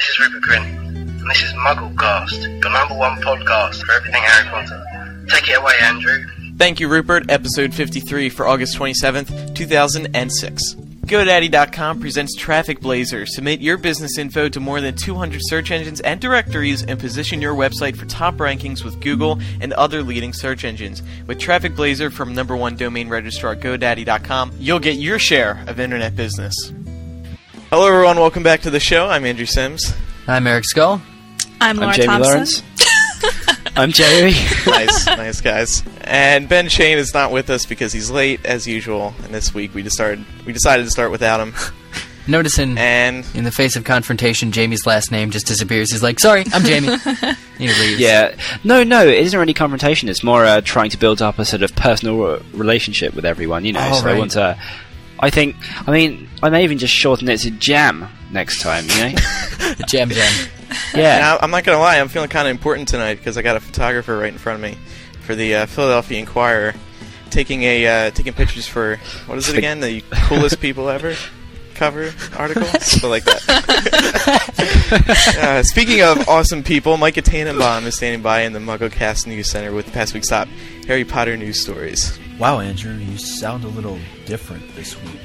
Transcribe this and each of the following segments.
This is Rupert Grin, and this is MuggleCast, your number one podcast for everything Harry Potter. Take it away, Andrew. Thank you, Rupert. Episode 53 for August 27th, 2006. GoDaddy.com presents Traffic Blazer. Submit your business info to more than 200 search engines and directories and position your website for top rankings with Google and other leading search engines. With Traffic Blazer from number one domain registrar GoDaddy.com, you'll get your share of internet business. Hello, everyone. Welcome back to the show. I'm Andrew Sims. I'm Eric Skull. I'm Laura Jamie Thompson. Lawrence. I'm Jerry. Nice guys. And Ben Shane is not with us because he's late as usual. And this week we decided to start without him. Noticing in the face of confrontation, Jamie's last name just disappears. He's like, "Sorry, I'm Jamie." He leaves. Yeah. No, it isn't really confrontation. It's more trying to build up a sort of personal relationship with everyone. You know. Oh, so right. I want to. I may even just shorten it to Jam next time. You know. Jam. Yeah. Now, I'm not going to lie, I'm feeling kind of important tonight because I got a photographer right in front of me for the Philadelphia Inquirer taking pictures for, what is it again, the coolest people ever cover article? Something like that. Speaking of awesome people, Micah Tannenbaum is standing by in the MuggleCast News Center with the past week's top Harry Potter news stories. Wow, Andrew, you sound a little different this week.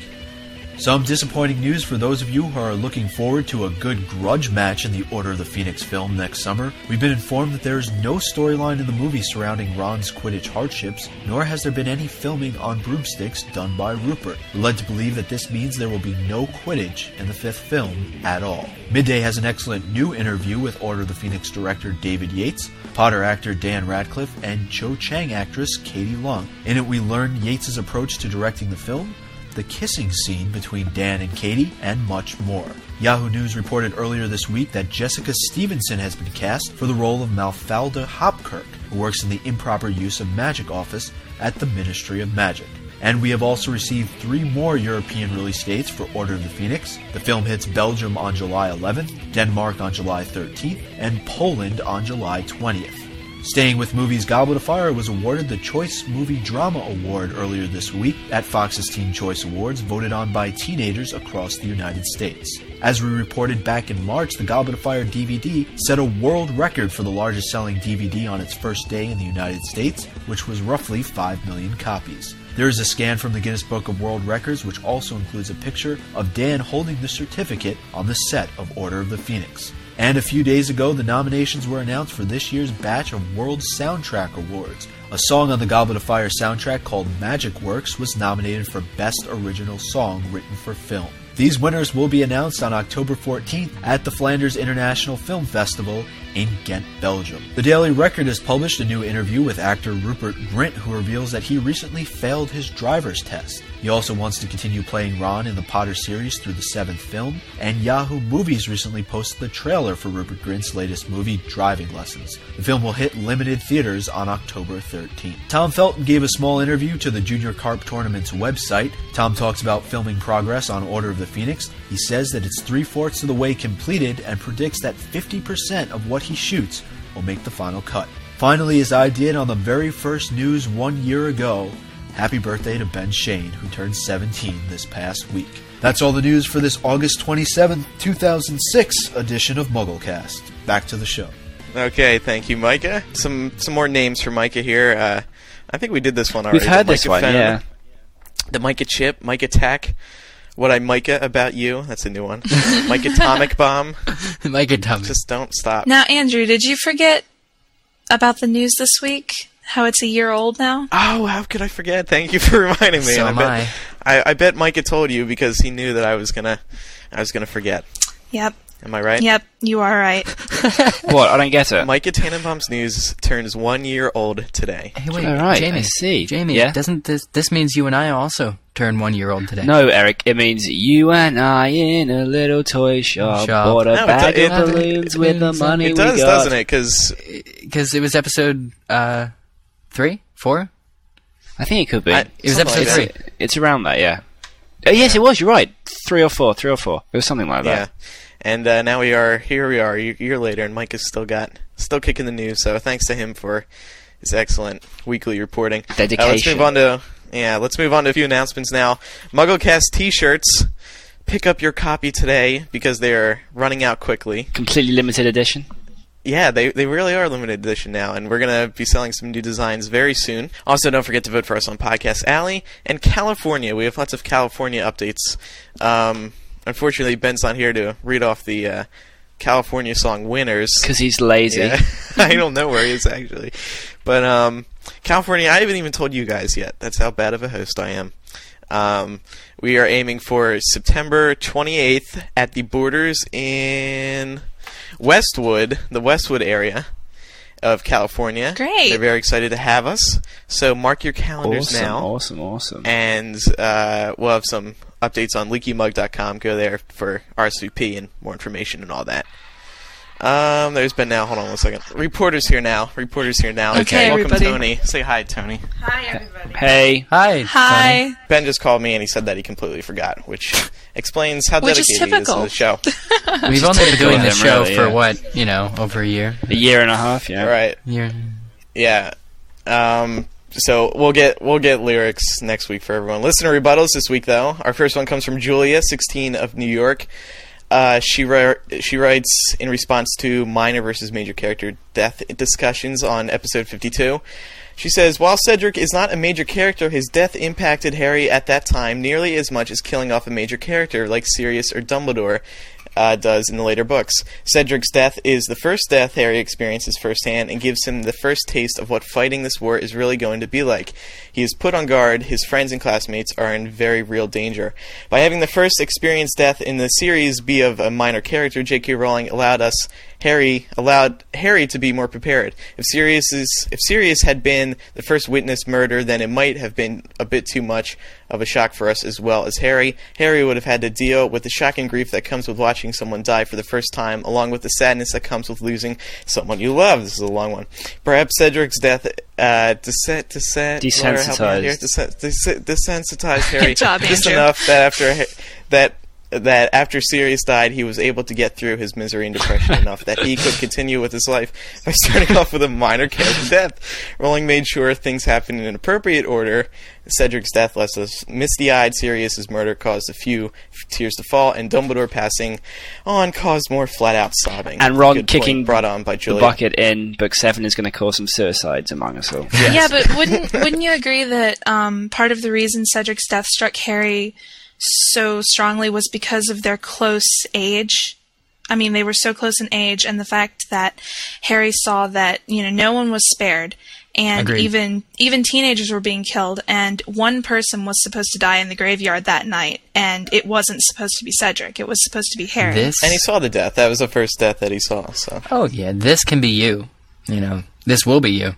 Some disappointing news for those of you who are looking forward to a good grudge match in the Order of the Phoenix film next summer. We've been informed that there is no storyline in the movie surrounding Ron's Quidditch hardships, nor has there been any filming on broomsticks done by Rupert. We're led to believe that this means there will be no Quidditch in the fifth film at all. Midday has an excellent new interview with Order of the Phoenix director David Yates, Potter actor Dan Radcliffe, and Cho Chang actress Katie Leung. In it, we learn Yates' approach to directing the film, the kissing scene between Dan and Katie, and much more. Yahoo News reported earlier this week that Jessica Stevenson has been cast for the role of Malfalda Hopkirk, who works in the improper use of magic office at the Ministry of Magic. And we have also received 3 more European release dates for Order of the Phoenix. The film hits Belgium on July 11th, Denmark on July 13th, and Poland on July 20th. Staying with movies, Goblet of Fire was awarded the Choice Movie Drama Award earlier this week at Fox's Teen Choice Awards, voted on by teenagers across the United States. As we reported back in March, the Goblet of Fire DVD set a world record for the largest selling DVD on its first day in the United States, which was roughly 5 million copies. There is a scan from the Guinness Book of World Records, which also includes a picture of Dan holding the certificate on the set of Order of the Phoenix. And a few days ago, the nominations were announced for this year's batch of World Soundtrack Awards. A song on the Goblet of Fire soundtrack called Magic Works was nominated for Best Original Song Written for Film. These winners will be announced on October 14th at the Flanders International Film Festival in Ghent, Belgium. The Daily Record has published a new interview with actor Rupert Grint, who reveals that he recently failed his driver's test. He also wants to continue playing Ron in the Potter series through the 7th film, and Yahoo Movies recently posted the trailer for Rupert Grint's latest movie, Driving Lessons. The film will hit limited theaters on October 13th. Tom Felton gave a small interview to the Junior Carp Tournament's website. Tom talks about filming progress on Order of the Phoenix. He says that it's 3/4 of the way completed and predicts that 50% of what he shoots will make the final cut. Finally, as I did on the very first news 1 year ago, happy birthday to Ben Shane, who turned 17 this past week. That's all the news for this August 27th, 2006 edition of MuggleCast. Back to the show. Okay, thank you, Micah. Some more names for Micah here. I think we did this one already. We've had the this Micah one, Fen, yeah. The Micah Chip, Micah Tack, What I Micah About You, that's a new one. Micah Atomic Bomb. Micah Atomic. Just don't stop. Now, Andrew, did you forget about the news this week? How it's a year old now? Oh, how could I forget? Thank you for reminding me. So and I bet Micah told you because he knew that I was gonna forget. Yep. Am I right? Yep, you are right. What? I don't get it. Micah Tannenbaum's news turns 1 year old today. Hey, wait, All right, Jamie. I see. Jamie, Yeah? doesn't this means you and I also turn 1 year old today? No, Eric, it means you and I in a little toy shop bought a No, bag it of balloons with the money we got. It does, doesn't it? Because it was episode 3, 4. I think it could be. It was episode 3. It's around that, yeah. Yes, it was. You're right. 3 or 4. It was something like that. Yeah. And now here we are, a year later, and Mike is still kicking the news. So thanks to him for his excellent weekly reporting. Dedication. Let's move on to a few announcements now. MuggleCast T-shirts pick up your copy today because they are running out quickly. Completely limited edition. Yeah, they really are limited edition now, and we're going to be selling some new designs very soon. Also, don't forget to vote for us on Podcast Alley and California. We have lots of California updates. Unfortunately, Ben's not here to read off the California song winners. Because he's lazy. Yeah. I don't know where he is, actually. But California, I haven't even told you guys yet. That's how bad of a host I am. We are aiming for September 28th at the Borders in Westwood, the Westwood area of California. Great. They're very excited to have us. So mark your calendars now. Awesome. And we'll have some updates on leakymug.com. Go there for RSVP and more information and all that. There's Ben now. Hold on 1 second. Reporter's here now. Okay, welcome, everybody. Tony. Say hi, Tony. Hi, everybody. Hey. Hi. Hi. Ben just called me and he said that he completely forgot, which explains how Which is dedicated he is to typical. the show. We've only been doing this show really, for yeah. over a year. A year and a half, yeah. Right. Year. Yeah. So we'll get lyrics next week for everyone. Listener rebuttals this week, though. Our first one comes from Julia, 16 of New York. She writes in response to minor versus major character death discussions on episode 52. She says, while Cedric is not a major character, his death impacted Harry at that time nearly as much as killing off a major character like Sirius or Dumbledore does in the later books. Cedric's death is the first death Harry experiences firsthand and gives him the first taste of what fighting this war is really going to be like. He is put on guard. His friends and classmates are in very real danger. By having the first experienced death in the series be of a minor character, J.K. Rowling allowed Harry to be more prepared. If Sirius had been the first witness murder, then it might have been a bit too much of a shock for us as well as Harry. Harry would have had to deal with the shock and grief that comes with watching someone die for the first time, along with the sadness that comes with losing someone you love. This is a long one. Perhaps Cedric's death desensitized Harry Good job, just Andrew. enough that after Sirius died, he was able to get through his misery and depression enough that he could continue with his life by starting off with a minor character death. Rowling made sure things happened in an appropriate order. Cedric's death left us misty-eyed. Sirius's murder caused a few tears to fall, and Dumbledore passing on caused more flat-out sobbing. And Ron Good kicking point brought on by the Julia. bucket in Book 7 is going to cause some suicides among us all. Yeah, but wouldn't you agree that part of the reason Cedric's death struck Harry so strongly was because of their close age? I mean, they were so close in age, and the fact that Harry saw that, no one was spared, and Agreed. even teenagers were being killed, and one person was supposed to die in the graveyard that night, and it wasn't supposed to be Cedric. It was supposed to be Harry. And he saw the death. That was the first death that he saw. So. Oh, yeah, this can be you. This will be you.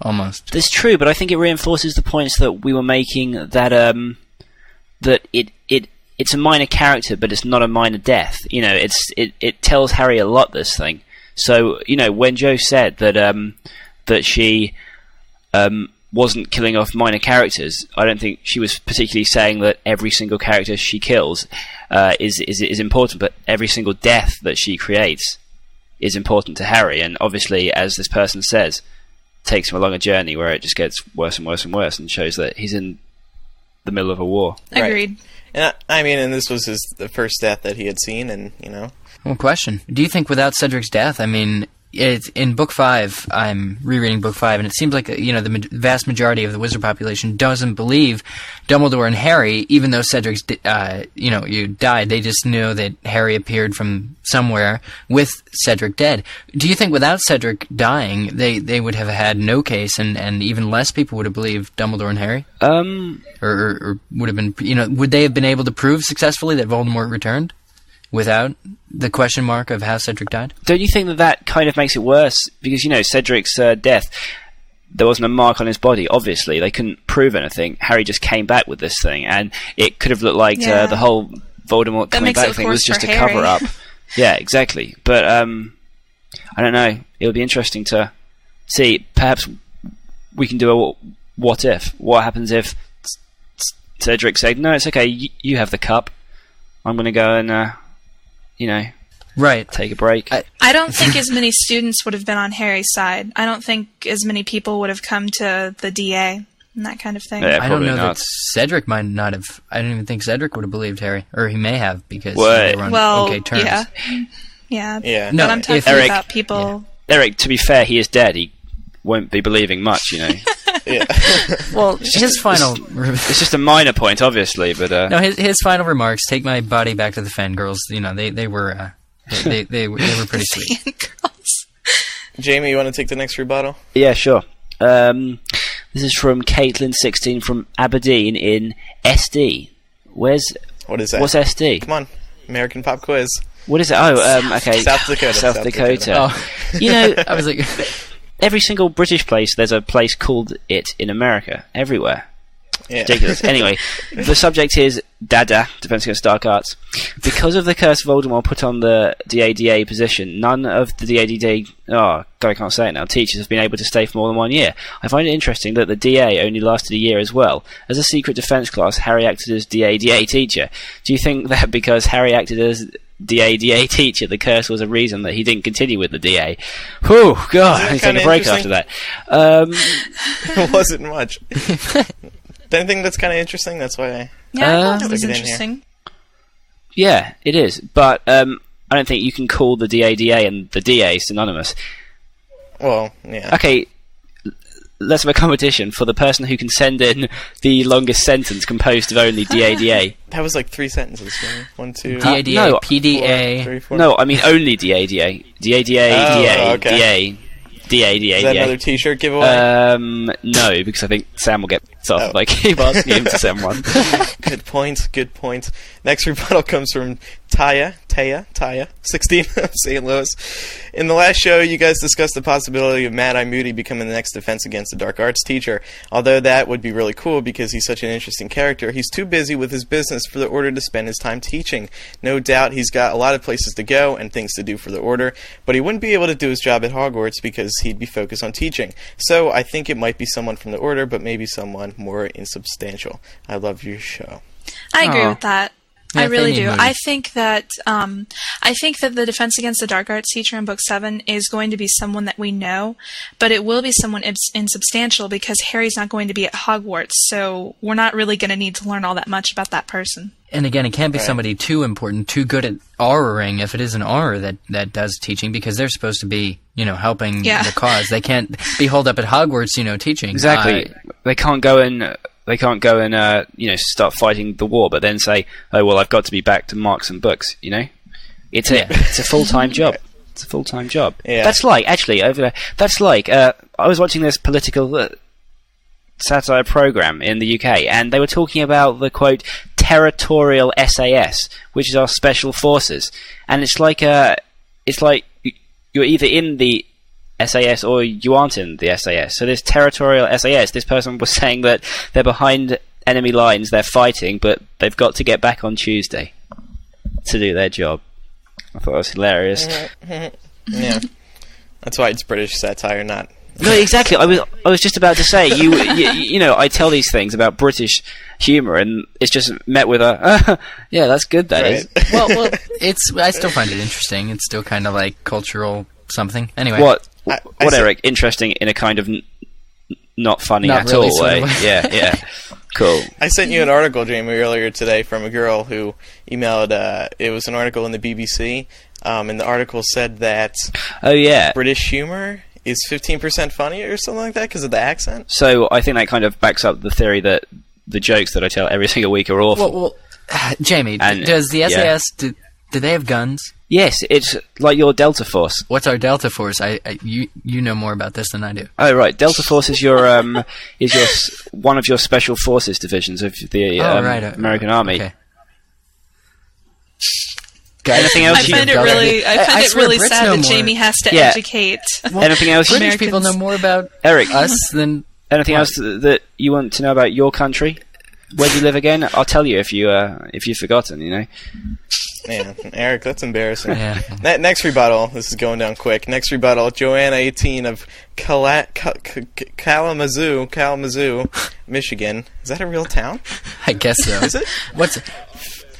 Almost. That's true, but I think it reinforces the points that we were making that that it's a minor character, but it's not a minor death. It tells Harry a lot, this thing. So, when Jo said that she wasn't killing off minor characters, I don't think she was particularly saying that every single character she kills is important, but every single death that she creates is important to Harry. And obviously, as this person says, takes him along a journey where it just gets worse and worse and worse, and shows that he's in the middle of a war. Agreed. Right. And this was the first death that he had seen, and Well, question. Do you think without Cedric's death, it's in Book 5, I'm rereading Book 5, and it seems like, the vast majority of the wizard population doesn't believe Dumbledore and Harry, even though Cedric's, you died. They just knew that Harry appeared from somewhere with Cedric dead. Do you think without Cedric dying, they would have had no case, and even less people would have believed Dumbledore and Harry? Or would have been, would they have been able to prove successfully that Voldemort returned? Without the question mark of how Cedric died? Don't you think that kind of makes it worse? Because, Cedric's death, there wasn't a mark on his body, obviously. They couldn't prove anything. Harry just came back with this thing, and it could have looked like the whole Voldemort coming back thing was just a cover-up. Yeah, exactly. But, I don't know. It'll be interesting to see. Perhaps we can do a what if. What happens if Cedric said, no, it's okay, you have the cup. I'm going to go and... right. Take a break. I don't think as many students would have been on Harry's side. I don't think as many people would have come to the DA. and that kind of thing. Yeah, I don't probably know not. that Cedric might not have. I don't even think Cedric would have believed Harry, or he may have because they were on okay terms. Yeah. No, But I'm talking Eric- about people. Eric, to be fair, he is dead. He won't be believing much, you know. Yeah. Well, his final. It's just a minor point, obviously, but No, his final remarks. Take my body back to the fangirls. You know, they were they were pretty sweet. Girls. Jamie, you want to take the next rebuttal? yeah, sure. This is from Caitlin16 from Aberdeen in SD. What is that? What's SD? Come on, American pop quiz. What is it? Oh, okay. South Dakota. South Dakota. Oh, You know, I was like, every single British place, there's a place called it in America. Everywhere. Yeah. Ridiculous. Anyway, the subject is Dada, Defense Against Dark Arts. Because of the curse Voldemort put on the DADA position, none of the DADA... Oh, God, I can't say it now. Teachers have been able to stay for more than 1 year. I find it interesting that the DA only lasted a year as well. As a secret defense class, Harry acted as DADA teacher. Do you think that because Harry acted as DADA teacher, the curse was a reason that he didn't continue with the DA? Whew, God, I need to take a break after that. It wasn't much. Anything that's kind of interesting, that's why I... Yeah, I thought it was Stick it in interesting. Yeah, it is. But I don't think you can call the DADA and the DA synonymous. Well, yeah. Okay, let's have a competition for the person who can send in the longest sentence composed of only DADA. That was like 3 sentences. Right? 1, 2... DADA, no, PDA. 4, 3, 4. No, I mean only DADA. DADA, DA, okay. DA, Is that another t-shirt giveaway? No, because I think Sam will get pissed off if I keep asking him to send one. Good point. Next rebuttal comes from Taya, 16 of St. Louis. In the last show, you guys discussed the possibility of Mad-Eye Moody becoming the next Defense Against the Dark Arts teacher. Although that would be really cool because he's such an interesting character, he's too busy with his business for the Order to spend his time teaching. No doubt he's got a lot of places to go and things to do for the Order, but he wouldn't be able to do his job at Hogwarts because he'd be focused on teaching. So I think it might be someone from the Order, but maybe someone more insubstantial. I love your show. I agree Aw. with that. Yeah, I really they need do. Moody. I think that the Defense Against the Dark Arts teacher in Book 7 is going to be someone that we know, but it will be someone insubstantial because Harry's not going to be at Hogwarts, so we're not really going to need to learn all that much about that person. And again, it can't be somebody too important, too good at auraing if it is an aura that does teaching, because they're supposed to be, helping the cause. They can't be holed up at Hogwarts, teaching. Exactly. They can't go and start fighting the war, but then say, "Oh well, I've got to be back to marks and books." It's a full-time job. It's a full-time job. Yeah. That's like over there. That's like I was watching this political satire program in the UK, and they were talking about the quote territorial SAS, which is our special forces, and it's like you're either in the SAS or you aren't in the SAS. So this territorial SAS, this person was saying that they're behind enemy lines, they're fighting, but they've got to get back on Tuesday to do their job. I thought it was hilarious. Yeah. That's why it's British satire, not... No, exactly. I was just about to say, I tell these things about British humour, and it's just met with a, yeah, that's good, that is. Well, I still find it interesting. It's still kind of like cultural something. Anyway. What, I said- Eric? Interesting in a kind of not funny Not at really all sort way. of way. Yeah. Cool. I sent you an article, Jamie, earlier today from a girl who emailed, it was an article in the BBC, and the article said that Oh, yeah. British humor is 15% funny or something like that because of the accent. So I think that kind of backs up the theory that the jokes that I tell every single week are awful. Well, Jamie, And- does the yeah. SAS do they have guns? Yes, it's like your Delta Force. What's our Delta Force? You know more about this than I do. Oh right, Delta Force is your one of your special forces divisions of the American Army. Okay. Anything else? I find it really Brits sad know that more. Jamie has to Yeah. educate. Anything else? British Americans. people know more about Eric, us than anything else that you want to know about your country? Where do you live again? I'll tell you if you've forgotten. Yeah, Eric, that's embarrassing. Yeah. Next rebuttal. This is going down quick. Next rebuttal. Joanna, 18 of Kalamazoo, Michigan. Is that a real town? I guess so. Is it? What's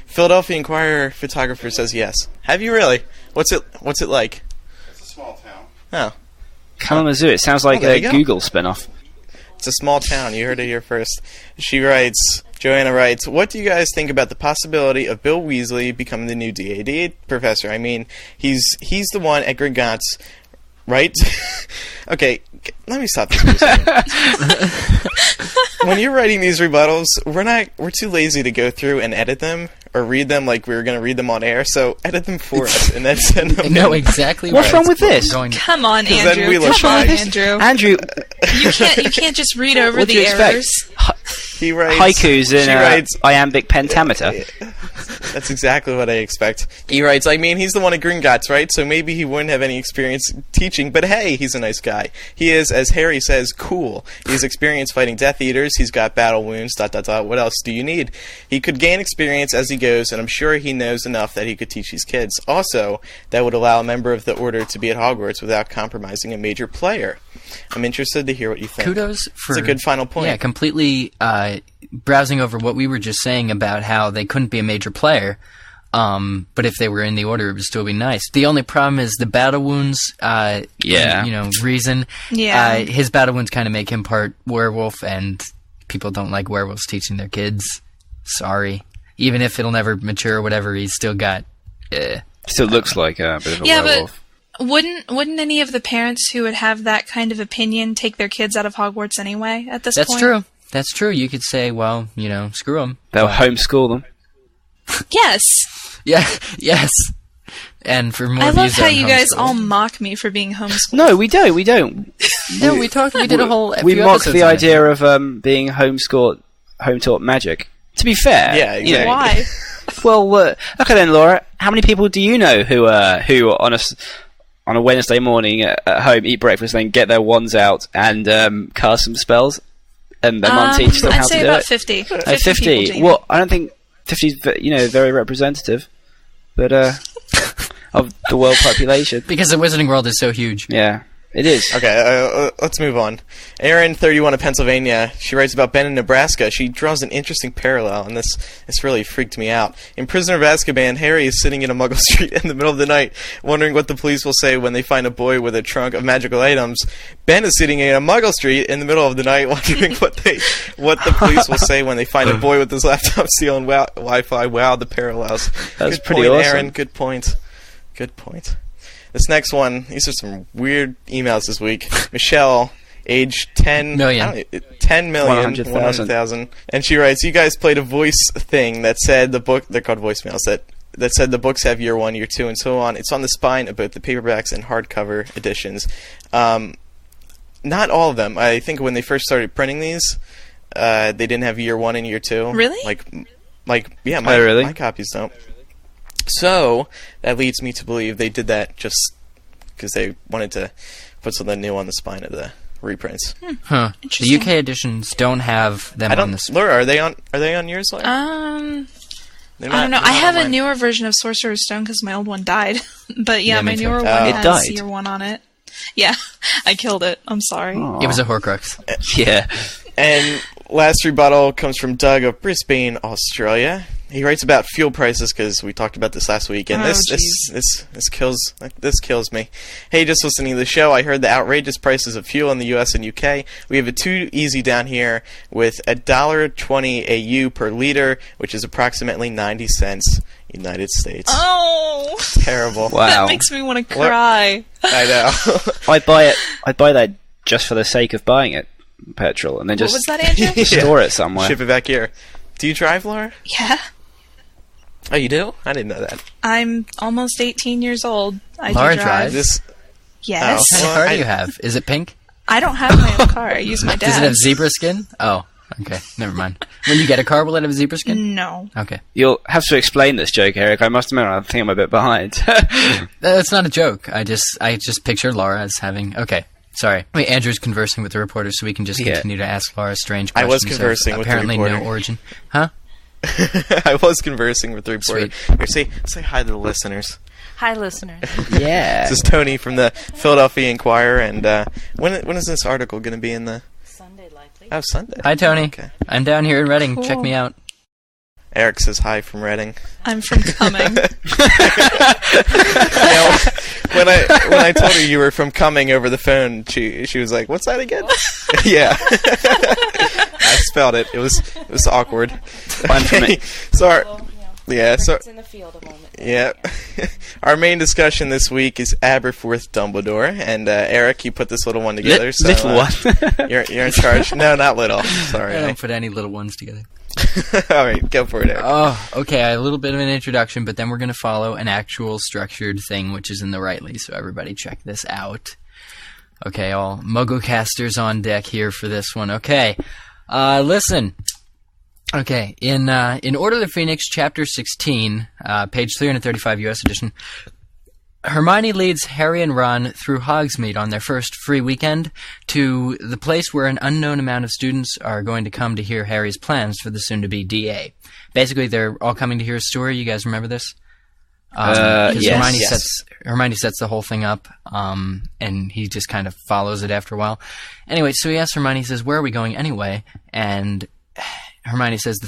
Philadelphia Inquirer photographer says yes. Have you really? What's it like? It's a small town. Oh. Kalamazoo. It sounds like there a you go. Google spin-off. It's a small town. You heard it here first. Joanna writes, what do you guys think about the possibility of Bill Weasley becoming the new DAD professor? I mean, he's the one at Gringotts, right? Okay, let me stop this for a second. When you're writing these rebuttals, we're too lazy to go through and edit them or read them like we were going to read them on air, so edit them for us and then send them. No, exactly. What's wrong with this? Come on, Andrew. Then we look Come on, shy. Andrew. You can't just read over What do the you expect? errors. He writes Haikus in she writes, iambic pentameter. That's exactly what I expect. He writes, I mean, he's the one at Gringotts, right? So maybe he wouldn't have any experience teaching, but hey, he's a nice guy. He is, as Harry says, cool. He's experienced fighting Death Eaters. He's got battle wounds, ... What else do you need? He could gain experience as he goes, and I'm sure he knows enough that he could teach these kids. Also, that would allow a member of the Order to be at Hogwarts without compromising a major player. I'm interested to hear what you think. Kudos for... It's a good final point. Yeah, completely browsing over what we were just saying about how they couldn't be a major player, but if they were in the Order, it would still be nice. The only problem is the battle wounds, reason. Yeah. His battle wounds kind of make him part werewolf, and people don't like werewolves teaching their kids. Sorry. Even if it'll never mature or whatever, he's still got... Still looks like a bit of a werewolf. But wouldn't any of the parents who would have that kind of opinion take their kids out of Hogwarts anyway at this point? That's true. That's true. You could say, well, screw them. They'll homeschool them. Yes. Yeah, yes. And for more I love views how on you guys homeschool. all mock me for being homeschooled. No, we don't. No, we did a whole... We few mocked episodes the on idea of being home-taught magic. To be fair, Yeah, exactly. Why? Well, okay then, Laura. How many people do you know who on a Wednesday morning at home eat breakfast, then get their wands out and cast some spells, and their mum teaches them I'd how to say do about it? 50. 50. people, Jamie. Well, I don't think 50 is very representative, but of the world population. Because the Wizarding World is so huge. Yeah, it is. Okay, let's move on. Erin, 31 of Pennsylvania, she writes about Ben in Nebraska. She draws an interesting parallel, and this really freaked me out. In Prisoner of Azkaban, Harry is sitting in a Muggle street in the middle of the night, wondering what the police will say when they find a boy with a trunk of magical items. Ben is sitting in a Muggle street in the middle of the night, wondering what the police will say when they find a boy with his laptop stealing Wi-Fi. Wow, the parallels. That's Good pretty point, awesome. Erin. Good point. Good point. This next one, these are some weird emails this week. Michelle, age 10 million. 100,000. And she writes, you guys played a voice thing that said the book, they're called voicemails, that said the books have year 1, year 2, and so on. It's on the spine of both the paperbacks and hardcover editions. Not all of them. I think when they first started printing these, they didn't have year 1 and year 2. Really? My copies don't. So, that leads me to believe they did that just because they wanted to put something new on the spine of the reprints. Huh. The UK editions don't have them on the spine. Laura, are they on yours, Laura? I don't know. I have a newer version of Sorcerer's Stone because my old one died. But yeah, my newer one It has died. year 1 on it. Yeah, I killed it. I'm sorry. Aww. It was a Horcrux. Yeah. And last rebuttal comes from Doug of Brisbane, Australia. He writes about fuel prices because we talked about this last week, and this kills me. Hey, just listening to the show, I heard the outrageous prices of fuel in the U.S. and UK. We have it too easy down here with $1.20 AU per liter, which is approximately 90 cents United States. Oh, Terrible. Wow. that makes me want to cry. I know. I'd buy that just for the sake of buying it, petrol, and then What just was that, Andrew? store it somewhere. Ship it back here. Do you drive, Laura? Yeah. Oh, you do? I didn't know that. I'm almost 18 years old. I Laura do drive. drives? Yes. What kind of car do you have? Is it pink? I don't have my own car. I use my dad's. Does it have zebra skin? Oh, okay. Never mind. When you get a car, will it have zebra skin? No. Okay. You'll have to explain this joke, Eric. I must admit, I think I'm a bit behind. That's not a joke. I just pictured Laura as having... Okay. Sorry. Wait, Andrew's conversing with the reporter, so we can just continue to ask Laura strange questions. I was conversing with the apparently reporter. no origin. Huh? I was conversing with the reporter. Sweet. Here, say hi to the listeners. Hi, listeners. Yeah. This is Tony from the Philadelphia Inquirer, and when is this article going to be in the... Sunday, likely. Oh, Sunday. Hi, Tony. Okay. I'm down here in Reading. Cool. Check me out. Eric says hi from Reading. I'm from Cumming. when I told her you were from Cumming over the phone, she was like, "What's that again?" Yeah, I spelled it. It was awkward. Sorry. Yeah, so in the field a moment. yeah. Our main discussion this week is Aberforth Dumbledore, and Eric, you put this little one together. So, little one. you're in charge. No, not little. Sorry. I don't put any little ones together. All right, go for it, Eric. Oh, okay. A little bit of an introduction, but then we're going to follow an actual structured thing, which is in the Riiight, so everybody check this out. Okay, all MuggleCasters on deck here for this one. Okay, listen. Okay, in Order of the Phoenix, Chapter 16, page 335, U.S. edition, Hermione leads Harry and Ron through Hogsmeade on their first free weekend to the place where an unknown amount of students are going to come to hear Harry's plans for the soon-to-be DA. Basically, they're all coming to hear a story. You guys remember this? Yes. Hermione sets the whole thing up, and he just kind of follows it after a while. Anyway, so he asks Hermione, he says, "Where are we going anyway?" And Hermione says,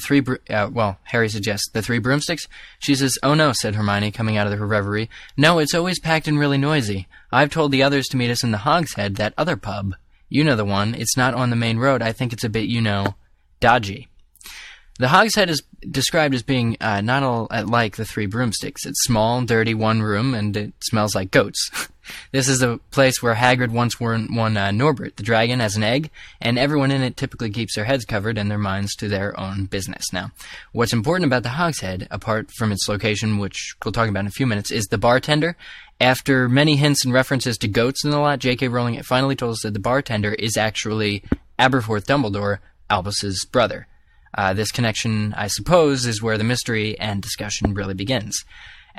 Harry suggests, "The 3 broomsticks?" She says, "Oh no," said Hermione, coming out of her reverie. "No, it's always packed and really noisy. I've told the others to meet us in the Hogshead, that other pub. You know the one. It's not on the main road. I think it's a bit, dodgy." The Hogshead is described as being not all like the 3 broomsticks. It's small, dirty, one room, and it smells like goats. This is the place where Hagrid once won Norbert, the dragon, as an egg, and everyone in it typically keeps their heads covered and their minds to their own business. Now, what's important about the Hogshead, apart from its location, which we'll talk about in a few minutes, is the bartender. After many hints and references to goats and a lot, J.K. Rowling finally told us that the bartender is actually Aberforth Dumbledore, Albus's brother. This connection, I suppose, is where the mystery and discussion really begins.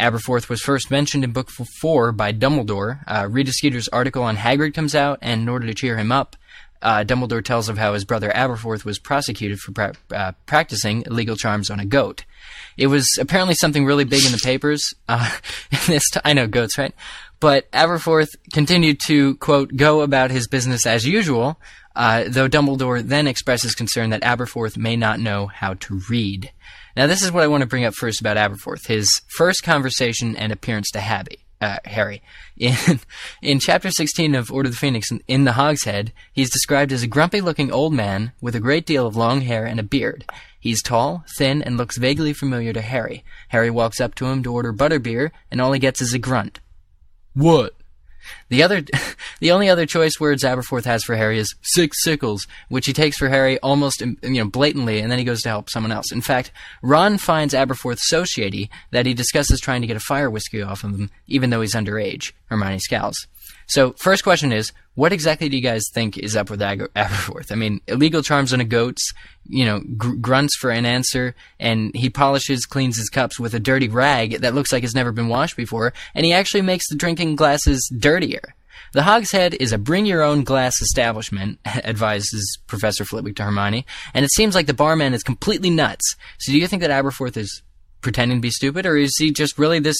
Aberforth was first mentioned in Book 4 by Dumbledore. Rita Skeeter's article on Hagrid comes out, and in order to cheer him up, Dumbledore tells of how his brother Aberforth was prosecuted for practicing illegal charms on a goat. It was apparently something really big in the papers. I know, goats, right? But Aberforth continued to, quote, go about his business as usual, though Dumbledore then expresses concern that Aberforth may not know how to read. Now, this is what I want to bring up first about Aberforth, his first conversation and appearance to Harry. In Chapter 16 of Order of the Phoenix, in the Hogshead, he's described as a grumpy-looking old man with a great deal of long hair and a beard. He's tall, thin, and looks vaguely familiar to Harry. Harry walks up to him to order butterbeer, and all he gets is a grunt. "What?" The only other choice words Aberforth has for Harry is 6 sickles, which he takes for Harry almost blatantly, and then he goes to help someone else. In fact, Ron finds Aberforth so shady that he discusses trying to get a fire whiskey off of him, even though he's underage. Hermione scowls. So, first question is, what exactly do you guys think is up with Aberforth? I mean, illegal charms on a goat's, grunts for an answer, and he cleans his cups with a dirty rag that looks like it's never been washed before, and he actually makes the drinking glasses dirtier. The Hogshead is a bring-your-own-glass establishment, advises Professor Flitwick to Hermione, and it seems like the barman is completely nuts. So do you think that Aberforth is pretending to be stupid, or is he just really this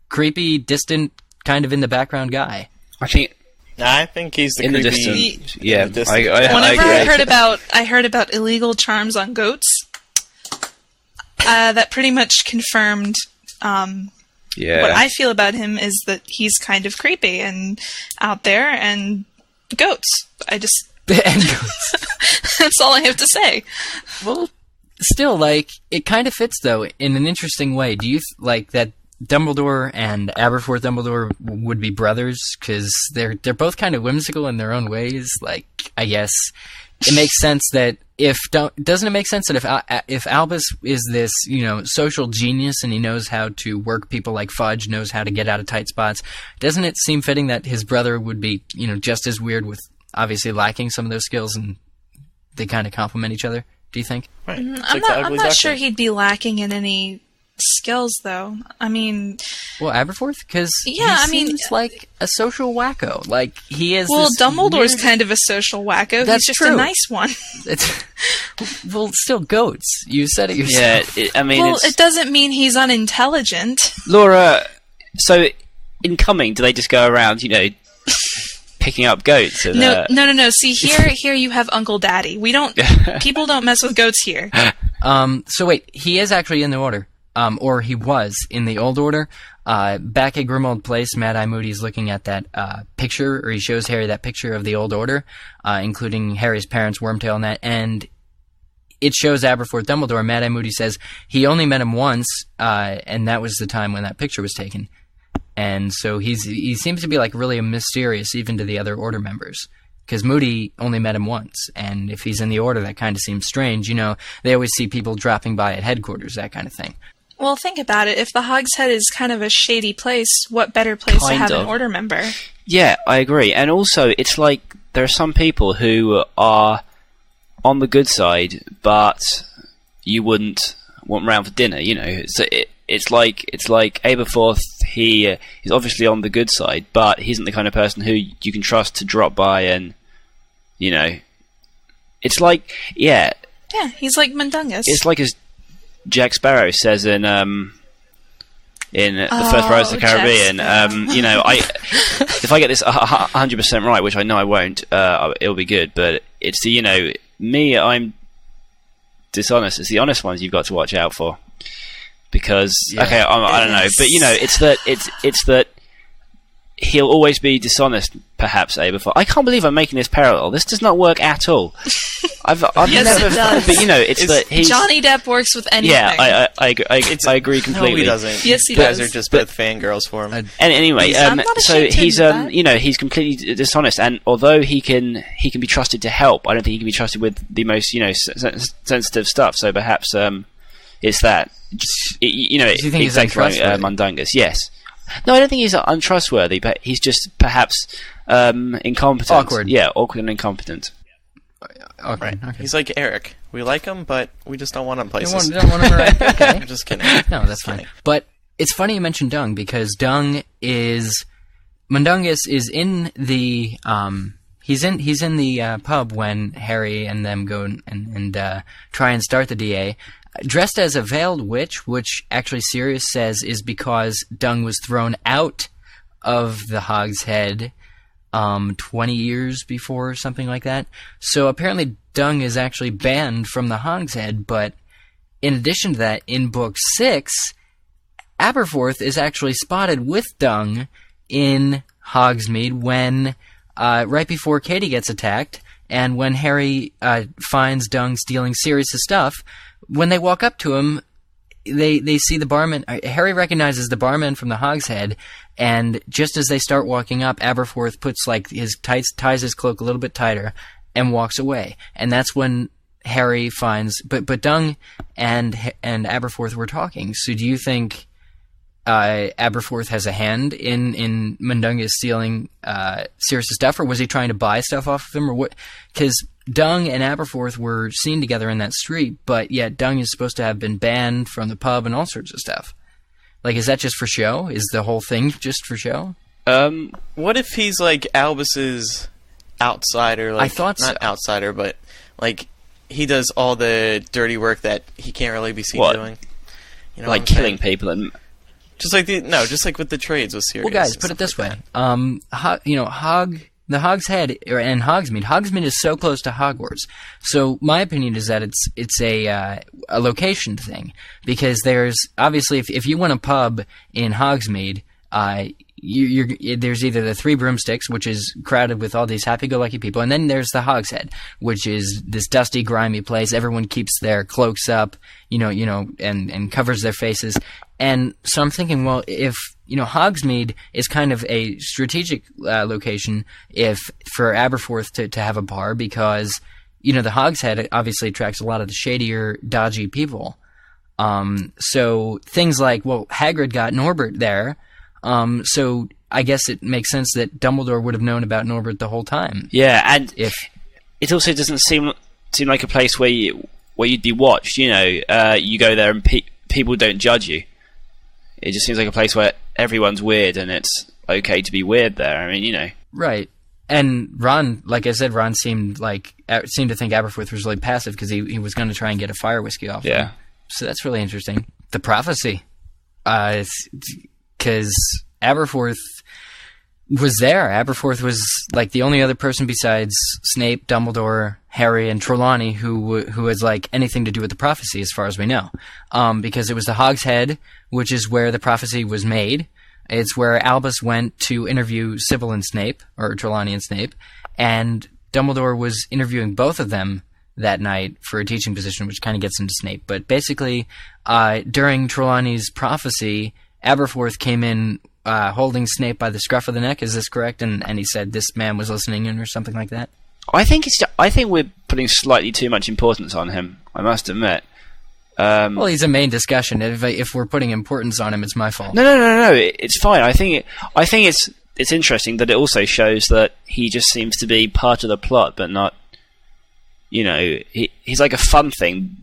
creepy, distant, kind of in-the-background guy? I think he's the in creepy... the distance. Yeah, in the distance. Whenever I heard about illegal charms on goats, that pretty much confirmed what I feel about him is that he's kind of creepy and out there, and goats. And goats. That's all I have to say. Well, still, it kind of fits, though, in an interesting way. Do you like that Dumbledore and Aberforth Dumbledore would be brothers? Because they're both kind of whimsical in their own ways. I guess it makes sense that doesn't it make sense that if Albus is this, social genius and he knows how to work people like Fudge, knows how to get out of tight spots, doesn't it seem fitting that his brother would be, just as weird with obviously lacking some of those skills, and they kind of complement each other? Do you think? Right. I'm not sure he'd be lacking in any skills, though. I mean, well, Aberforth, because he seems like a social wacko. He is. Well, Dumbledore's kind of a social wacko. That's He's just true. a nice one. Well, still goats. You said it yourself. Yeah, it doesn't mean he's unintelligent. Laura, so in Cumming, do they just go around, picking up goats? And, No. See, here you have Uncle Daddy. People don't mess with goats here. So wait, he is actually in the order. or he was in the Old Order. Back at Grimmauld Place, Mad-Eye Moody's looking at that picture, or he shows Harry that picture of the Old Order, including Harry's parents, Wormtail, and that, and it shows Aberforth Dumbledore. Mad-Eye Moody says he only met him once, and that was the time when that picture was taken. And so he seems to be like really mysterious even to the other Order members. Because Moody only met him once, and if he's in the Order, that kind of seems strange. You know, they always see people dropping by at headquarters, that kind of thing. Well, think about it. If the Hogshead is kind of a shady place, what better place to have an Order member? Yeah, I agree. And also, it's like there are some people who are on the good side, but you wouldn't want them around for dinner, you know. So it's like Aberforth, he's obviously on the good side, but he isn't the kind of person who you can trust to drop by and, you know, it's like, yeah. Yeah, he's like Mundungus. It's like as Jack Sparrow says in the first Pirates of the Caribbean, you know, if I get this 100% right, which I know I won't, it'll be good, but it's, you know, me, I'm dishonest. It's the honest ones you've got to watch out for. Because, okay, I don't know, but, you know, it's that he'll always be dishonest, perhaps, Aberforth. I can't believe I'm making this parallel. This does not work at all. I've yes, never, it does. But, you know, it's that he's... Johnny Depp works with anything. Yeah, I agree completely. No, he doesn't. Yes, he You guys does. are just both fangirls for him. And anyway, I'm not so ashamed to he's, admit that. you know, he's completely dishonest, and although he can be trusted to help, I don't think he can be trusted with the most, you know, sensitive stuff, so perhaps, it's that. You know, Do you think he's exactly like untrustworthy? Mundungus, yes. No, I don't think he's untrustworthy, but he's just perhaps incompetent. Awkward. Yeah, awkward and incompetent. Okay, Right. okay. He's like Eric. We like him, but we just don't want him places. Don't want him around. Okay. I'm just kidding. No, that's fine. But it's funny you mentioned Dung, because Mundungus is in the he's in the pub when Harry and them go and try and start the DA, dressed as a veiled witch, which actually Sirius says is because Dung was thrown out of the Hogshead 20 years before, or something like that. So apparently Dung is actually banned from the Hogshead, but in addition to that, in Book 6, Aberforth is actually spotted with Dung in Hogsmeade when, right before Katie gets attacked, and when Harry finds Dung stealing Sirius's stuff. When they walk up to him, they see the barman. Harry recognizes the barman from the Hogshead, and just as they start walking up, Aberforth puts like ties his cloak a little bit tighter, and walks away. And that's when Harry finds. But Dung and Aberforth were talking. So do you think Aberforth has a hand in Mundungus stealing Sirius's stuff, or was he trying to buy stuff off of him, or what? Because Dung and Aberforth were seen together in that street, but yet Dung is supposed to have been banned from the pub and all sorts of stuff. Like, is that just for show? Is the whole thing just for show? What if he's like Albus's outsider? Like, I thought not so. outsider, but like he does all the dirty work that he can't really be seen What? doing. You know, Like what I'm killing saying? people and... Just like with the trades with Sirius. Well, guys, and put it stuff this like way. that. The Hogshead and Hogsmeade. Hogsmeade is so close to Hogwarts. So my opinion is that it's a location thing, because there's obviously if you want a pub in Hogsmeade, there's either the Three Broomsticks, which is crowded with all these happy-go-lucky people, and then there's the Hogshead, which is this dusty, grimy place. Everyone keeps their cloaks up, and covers their faces. And so I'm thinking, well, if Hogsmeade is kind of a strategic location for Aberforth to have a bar, because the Hogshead obviously attracts a lot of the shadier, dodgy people. So things like, well, Hagrid got Norbert there. So I guess it makes sense that Dumbledore would have known about Norbert the whole time. Yeah, and it also doesn't seem like a place where you'd be watched. You go there and people don't judge you. It just seems like a place where everyone's weird and it's okay to be weird there. I mean, Right. And Ron, like I said, Ron seemed to think Aberforth was really passive because he was going to try and get a fire whiskey off him. So that's really interesting. The prophecy. Because Aberforth, was there. Aberforth was like the only other person besides Snape, Dumbledore, Harry, and Trelawney who has like anything to do with the prophecy, as far as we know. Because it was the Hog's Head, which is where the prophecy was made. It's where Albus went to interview Sybil and Snape, or Trelawney and Snape, and Dumbledore was interviewing both of them that night for a teaching position, which kind of gets into Snape. But basically, during Trelawney's prophecy, Aberforth came in holding Snape by the scruff of the neck. Is this correct? And he said this man was listening in, or something like that. I think we're putting slightly too much importance on him, I must admit. Well, he's a main discussion. If we're putting importance on him, it's my fault. No. It's fine. I think it's interesting that it also shows that he just seems to be part of the plot, but not. He's like a fun thing.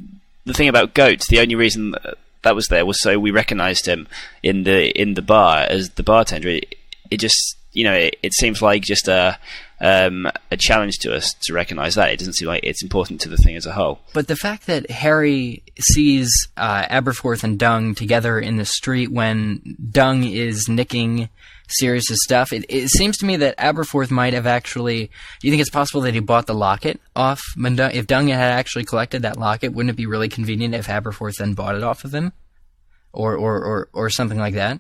The thing about Goat, the only reason that was there was so we recognised him in the bar as the bartender. It just it seems like just a challenge to us to recognise that. It doesn't seem like it's important to the thing as a whole. But the fact that Harry sees Aberforth and Dung together in the street when Dung is nicking Sirius's stuff, it seems to me that Aberforth might have actually... Do you think it's possible that he bought the locket off? If Dung had actually collected that locket, wouldn't it be really convenient if Aberforth then bought it off of him? Or something like that?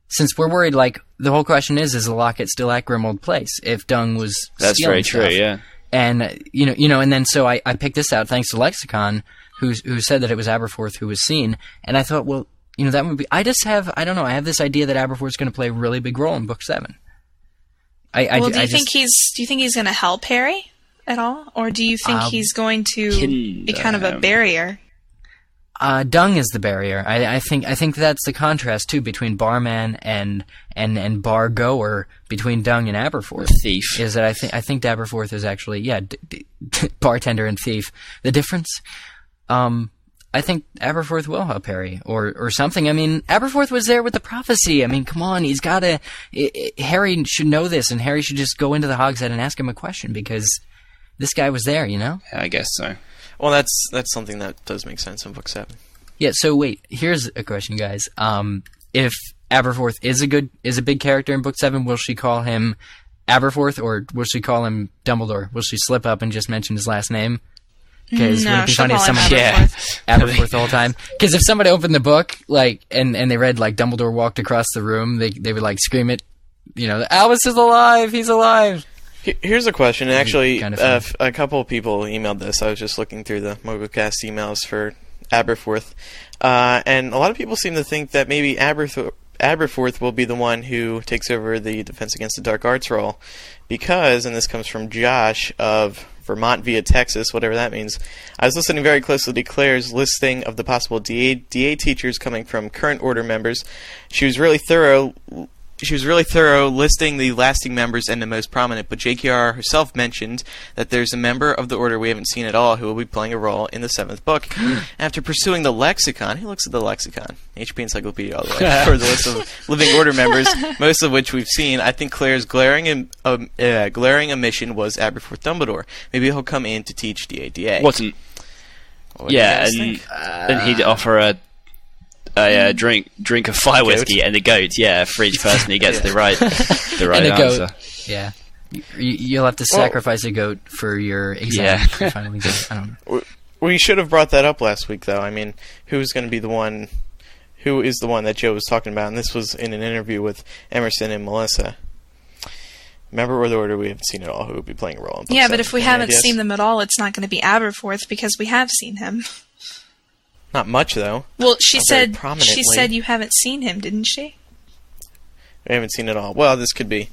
Since we're worried, like, the whole question is the locket still at Grimmauld Place if Dung was That's stealing very stuff? true, yeah. And, and then so I picked this out thanks to Lexicon, who said that it was Aberforth who was seen, and I thought, well, that would be... I have this idea that Aberforth's going to play a really big role in Book 7. Do you think he's going to help Harry at all? Or do you think he's going to be kind of a barrier? Dung is the barrier. I think that's the contrast too between barman and bar goer, between Dung and Aberforth. Thief is that I think Aberforth is actually bartender and thief. The difference, I think Aberforth will help Harry or something. I mean, Aberforth was there with the prophecy. I mean, come on, he's got to. Harry should know this, and Harry should just go into the Hog's Head and ask him a question because this guy was there. I guess so. Well, that's something that does make sense in Book 7. Yeah, so wait, here's a question, guys. If Aberforth is a big character in Book 7, will she call him Aberforth, or will she call him Dumbledore? Will she slip up and just mention his last name? Because no, would it be funny if someone Aberforth the whole time? Because if somebody opened the book, like, and they read, like, Dumbledore walked across the room, they would, like, scream it, Albus is alive, he's alive! Here's a question. Actually, kind of a couple of people emailed this. I was just looking through the MuggleCast emails for Aberforth, and a lot of people seem to think that maybe Aberforth will be the one who takes over the Defense Against the Dark Arts role, because, and this comes from Josh of Vermont via Texas, whatever that means, I was listening very closely to Claire's listing of the possible DA teachers coming from current Order members. She was really thorough listing the lasting members and the most prominent, but JKR herself mentioned that there's a member of the Order we haven't seen at all who will be playing a role in the 7th book. After pursuing the lexicon, he looks at the lexicon, HP Encyclopedia all the way, for the list of living Order members, most of which we've seen, I think Claire's glaring omission was Aberforth Dumbledore. Maybe he'll come in to teach DADA. Wasn't... Yeah, and he'd offer a drink of fire whiskey and a goat, for each person who gets the right and a answer. Goat. Yeah, you'll have to sacrifice a goat for your exam. Yeah. Finally, I don't know. We should have brought that up last week, though. I mean, who's going to be the one? Who is the one that Joe was talking about? And this was in an interview with Emerson and Melissa. Member of the Order we haven't seen at all who would be playing a role in Book 7. But if we haven't seen them at all, it's not going to be Aberforth because we have seen him. Not much, though. Well, she said you haven't seen him, didn't she? We haven't seen it all. Well, this could be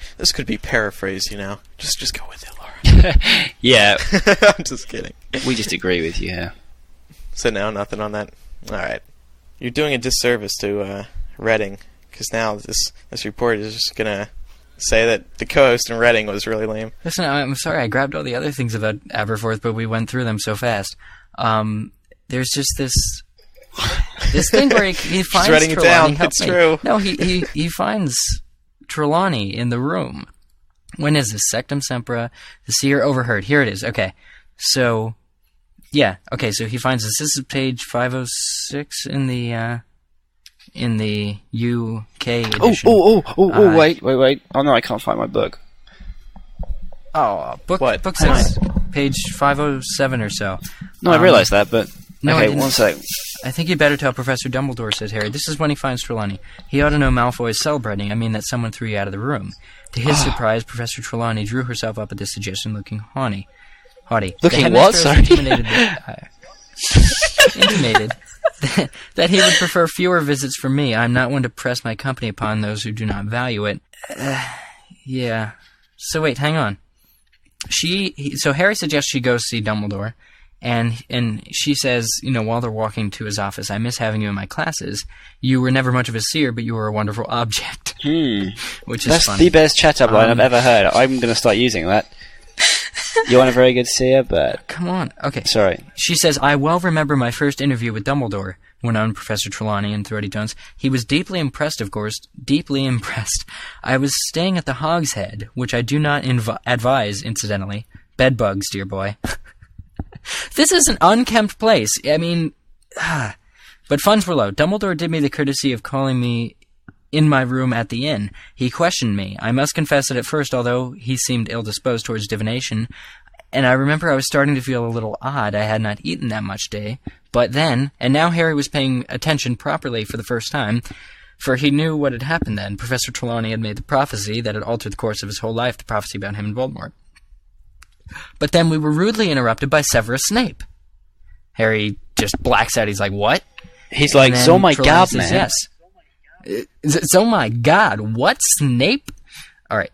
paraphrased, Just go with it, Laura. Yeah. I'm just kidding. We just agree with you, yeah. So now, nothing on that? Alright. You're doing a disservice to Reading, because now this report is just going to say that the co-host in Reading was really lame. Listen, I'm sorry, I grabbed all the other things about Aberforth, but we went through them so fast. There's just this thing where he finds writing it Trelawney. down. It's true. No, he finds Trelawney in the room. When is this? Sectum Sempra. The seer overheard. Here it is. Okay. So, yeah. Okay, so he finds this. This is page 506 in the in the UK edition. Wait. Oh no, I can't find my book. Oh, book What? book 6, page 507 or so. No, I realised that, but... No, I okay, didn't. 1 sec. I think you'd better tell Professor Dumbledore, says Harry. This is when he finds Trelawney. He ought to know Malfoy is celebrating. I mean that someone threw you out of the room. To his surprise, Professor Trelawney drew herself up at this suggestion, looking haughty. Looking what? Sorry. Intimated that he would prefer fewer visits from me. I'm not one to press my company upon those who do not value it. Yeah. So wait, hang on. So Harry suggests she goes see Dumbledore, and she says, while they're walking to his office, I miss having you in my classes. You were never much of a seer, but you were a wonderful object. Which is That's funny. the best chat-up line I've ever heard. I'm going to start using that. You aren't a very good seer, but... Come on. Okay. Sorry. She says, I well remember my first interview with Dumbledore, went on Professor Trelawney in throaty tones. He was deeply impressed, of course. Deeply impressed. I was staying at the Hogshead, which I do not advise, incidentally. Bedbugs, dear boy. This is an unkempt place. I mean... But funds were low. Dumbledore did me the courtesy of calling me in my room at the inn. He questioned me. I must confess that at first, although he seemed ill-disposed towards divination, and I remember I was starting to feel a little odd. I had not eaten that much day. But then, and now Harry was paying attention properly for the first time, for he knew what had happened then. Professor Trelawney had made the prophecy that had altered the course of his whole life, the prophecy about him and Voldemort. But then we were rudely interrupted by Severus Snape. Harry just blacks out. He's like, what? He's like, oh my god, says, man. yes. Oh my god, what? Snape? Alright.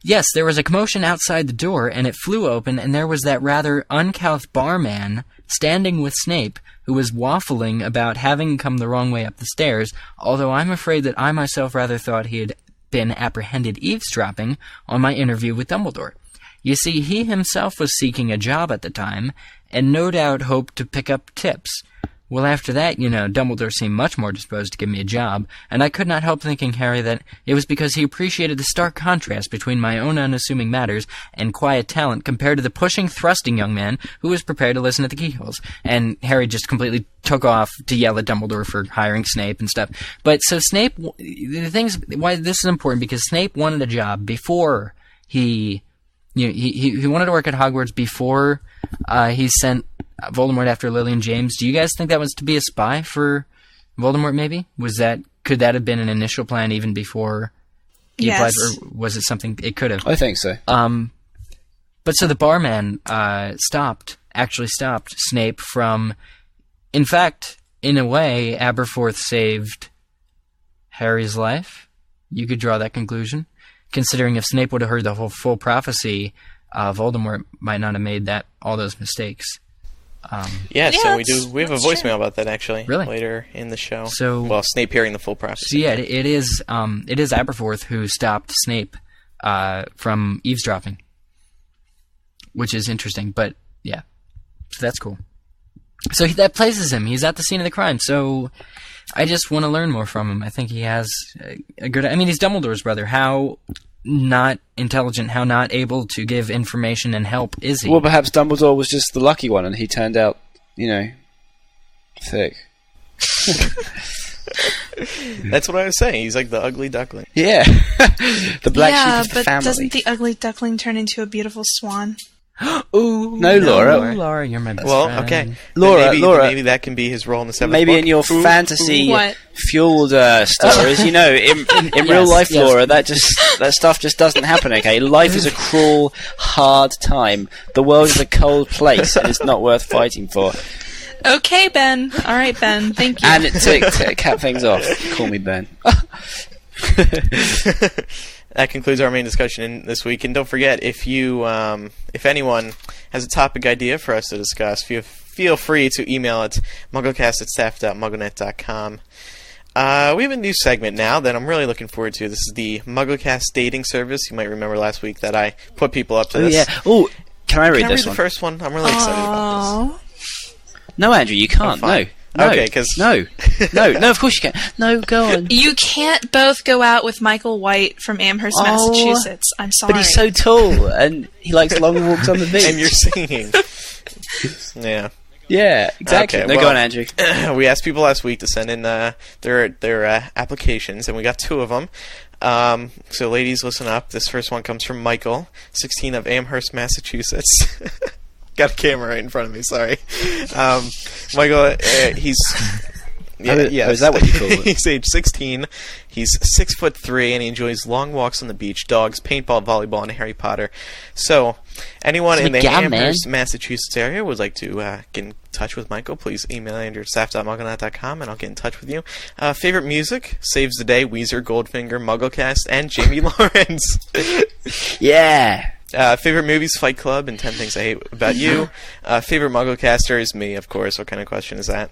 Yes, there was a commotion outside the door, and it flew open, and there was that rather uncouth barman standing with Snape, who was waffling about having come the wrong way up the stairs, although I'm afraid that I myself rather thought he had been apprehended eavesdropping on my interview with Dumbledore. You see, he himself was seeking a job at the time, and no doubt hoped to pick up tips. Well, after that, Dumbledore seemed much more disposed to give me a job, and I could not help thinking, Harry, that it was because he appreciated the stark contrast between my own unassuming manners and quiet talent compared to the pushing, thrusting young man who was prepared to listen at the keyholes. And Harry just completely took off to yell at Dumbledore for hiring Snape and stuff. But so Snape, the things why this is important, because Snape wanted a job before he wanted to work at Hogwarts before he sent Voldemort after Lily and James. Do you guys think that was to be a spy for Voldemort, maybe? Could that have been an initial plan even before he applied, or was it something it could have? I think so. But so the barman stopped Snape from, in fact, in a way, Aberforth saved Harry's life. You could draw that conclusion. Considering if Snape would have heard the whole full prophecy, Voldemort might not have made all those mistakes. So we have a voicemail about that actually. Really? Later in the show. So, Snape hearing the full prophecy. So yeah, it is Aberforth who stopped Snape from eavesdropping, which is interesting. But yeah, so that's cool. So that places him. He's at the scene of the crime. So I just want to learn more from him. I think he has a good... I mean, he's Dumbledore's brother. How not intelligent, how not able to give information and help is he? Well, perhaps Dumbledore was just the lucky one, and he turned out, thick. That's what I was saying. He's like the ugly duckling. Yeah. The black sheep of the but family. doesn't the ugly duckling turn into a beautiful swan? Ooh, no, Laura. Laura, you're my best friend. Okay. Laura, maybe that can be his role in the 7th maybe book. in your fantasy-fueled stories, in Yes, real life, yes. Laura, that stuff just doesn't happen, okay? Life is a cruel, hard time. The world is a cold place, and it's not worth fighting for. Okay, Ben. All right, Ben. Thank you. And to cap things off, call me Ben. That concludes our main discussion this week. And don't forget, if anyone has a topic idea for us to discuss, feel free to email it mugglecast@staff.mugglenet.com. We have a new segment now that I'm really looking forward to. This is the MuggleCast dating service. You might remember last week that I put people up to this. Yeah. Oh, can I read this the one? first one? I'm really excited about this. No, Andrew, you can't. No. Okay, because... No, of course you can. No, go on. You can't both go out with Michael White from Amherst, Massachusetts. I'm sorry. But he's so tall, and he likes long walks on the beach. And you're singing. Yeah. Yeah, exactly. Okay, No, well, go on, Andrew. We asked people last week to send in their applications, and we got 2 of them. So, ladies, listen up. This first one comes from Michael, 16 of Amherst, Massachusetts. Got a camera right in front of me. Sorry, Michael. He's is that what you call it? He's age 16. He's 6'3", and he enjoys long walks on the beach, dogs, paintball, volleyball, and Harry Potter. So, anyone in the Amherst, Massachusetts area would like to get in touch with Michael, please email andrew@staff.mugglenet.com, and I'll get in touch with you. Favorite music? Saves the Day, Weezer, Goldfinger, MuggleCast, and Jamie Lawrence. Yeah. Favorite movies? Fight Club and 10 Things I Hate About You. Favorite MuggleCaster is me, of course. What kind of question is that?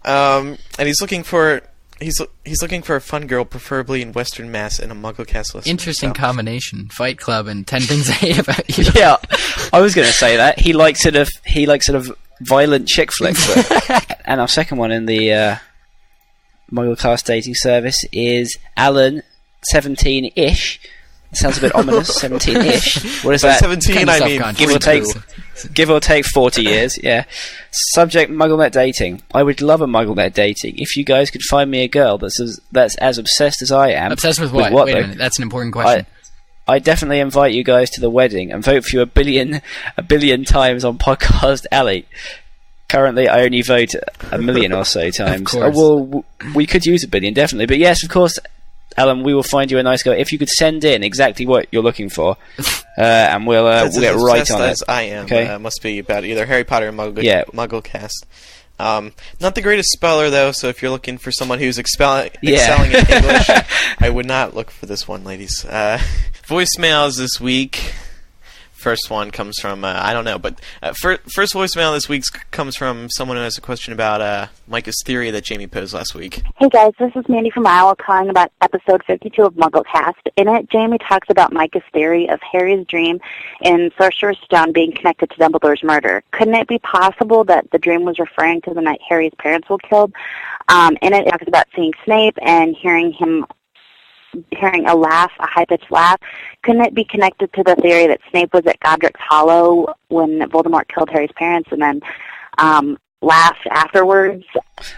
And he's looking for a fun girl, preferably in Western Mass, and a MuggleCast listener. Interesting combination: Fight Club and 10 Things I Hate About You. Yeah, I was going to say that he likes sort of violent chick flicks. And our second one in the MuggleCast dating service is Alan, 17-ish. Sounds a bit ominous. 17-ish. What is By that? 17, I mean give or take 40 years. Yeah. Subject: MuggleNet dating. I would love a MuggleNet dating if you guys could find me a girl that's as obsessed as I am. Obsessed with what? Wait a minute. That's an important question. I definitely invite you guys to the wedding and vote for you a billion times on Podcast Alley. Currently, I only vote 1 million or so times. Of course. Well, we could use 1 billion, definitely. But yes, of course, Alan, we will find you a nice girl if you could send in exactly what you're looking for, and we'll get right on it. As I am. Okay? Must be about either Harry Potter or MuggleCast. Not the greatest speller, though, so if you're looking for someone who's excelling in English, I would not look for this one, ladies. Voicemails this week. First one comes from, I don't know, but first voicemail this week comes from someone who has a question about Micah's theory that Jamie posed last week. Hey guys, this is Mandy from Iowa calling about episode 52 of MuggleCast. In it, Jamie talks about Micah's theory of Harry's dream in Sorcerer's Stone being connected to Dumbledore's murder. Couldn't it be possible that the dream was referring to the night Harry's parents were killed? In it talks about seeing Snape and hearing a laugh, a high-pitched laugh. Couldn't it be connected to the theory that Snape was at Godric's Hollow when Voldemort killed Harry's parents and then laughed afterwards?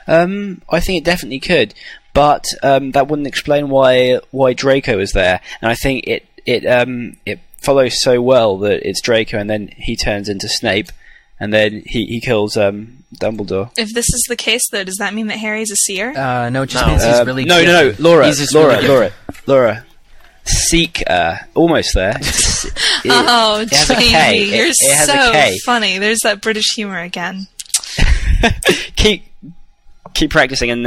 I think it definitely could, but that wouldn't explain why Draco is there. And I think it follows so well that it's Draco, and then he turns into Snape, and then he kills Dumbledore. If this is the case, though, does that mean that Harry's a seer? No, it just means he's really No, gifted. Laura. Seeker. Almost there. Oh, it has a K. Jamie, you're it has so a K. funny. There's that British humor again. Keep practicing, and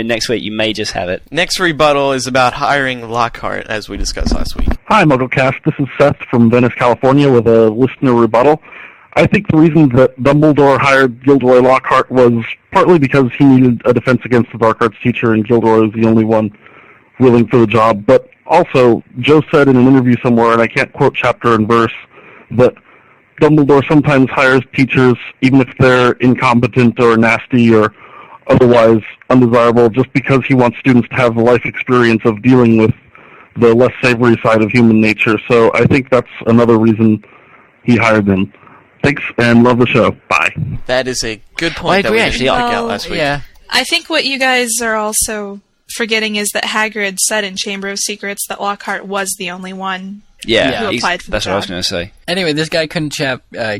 next week you may just have it. Next rebuttal is about hiring Lockhart, as we discussed last week. Hi, MuggleCast. This is Seth from Venice, California, with a listener rebuttal. I think the reason that Dumbledore hired Gilderoy Lockhart was partly because he needed a defense against the dark arts teacher, and Gilderoy was the only one willing for the job. But also, Joe said in an interview somewhere, and I can't quote chapter and verse, that Dumbledore sometimes hires teachers, even if they're incompetent or nasty or otherwise undesirable, just because he wants students to have the life experience of dealing with the less savory side of human nature. So I think that's another reason he hired them. Thanks, and love the show. Bye. That is a good point that we didn't pick out last week. Yeah. I think what you guys are also forgetting is that Hagrid said in Chamber of Secrets that Lockhart was the only one who applied for the that's job. what I was going to say. Anyway, this guy couldn't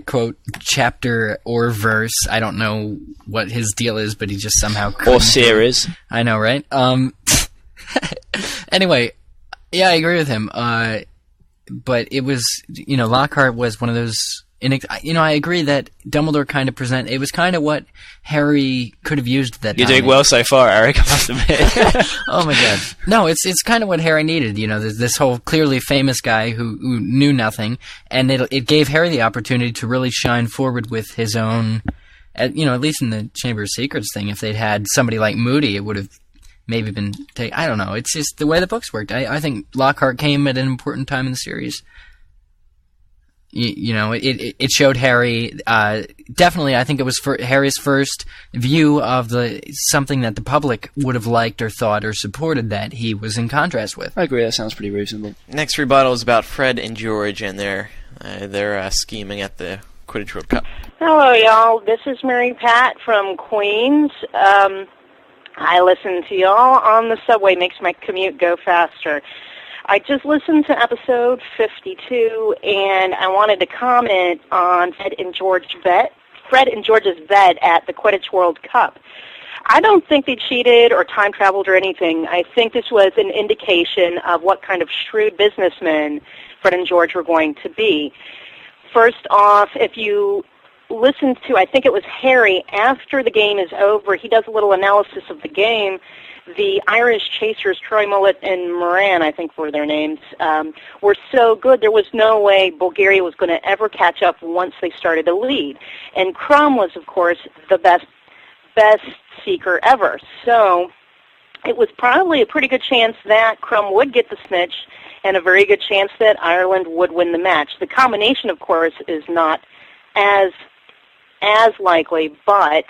quote chapter or verse. I don't know what his deal is, but he just somehow couldn't. Or series. I know, right? Anyway, yeah, I agree with him. But it was, Lockhart was one of those. I agree that Dumbledore kind of it was kind of what Harry could have used at that time. You're doing well so far, Eric, I must admit. Oh my god. No, it's kind of what Harry needed, this whole clearly famous guy who knew nothing, and it gave Harry the opportunity to really shine forward with his own, at least in the Chamber of Secrets thing. If they'd had somebody like Moody, it would have maybe been, I don't know, it's just the way the books worked. I think Lockhart came at an important time in the series. It showed Harry, definitely I think it was for Harry's first view of something that the public would have liked or thought or supported that he was in contrast with. I agree, that sounds pretty reasonable. Next rebuttal is about Fred and George and their scheming at the Quidditch World Cup. Hello, y'all. This is Mary Pat from Queens. I listen to y'all on the subway. Makes my commute go faster. I just listened to episode 52, and I wanted to comment on Fred and George's bet at the Quidditch World Cup. I don't think they cheated or time traveled or anything. I think this was an indication of what kind of shrewd businessmen Fred and George were going to be. First off, if you listen to, I think it was Harry, after the game is over, he does a little analysis of the game. The Irish chasers, Troy Mullet and Moran, I think were their names, were so good there was no way Bulgaria was going to ever catch up once they started to lead. And Crumb was, of course, the best seeker ever. So it was probably a pretty good chance that Crumb would get the snitch and a very good chance that Ireland would win the match. The combination, of course, is not as likely, but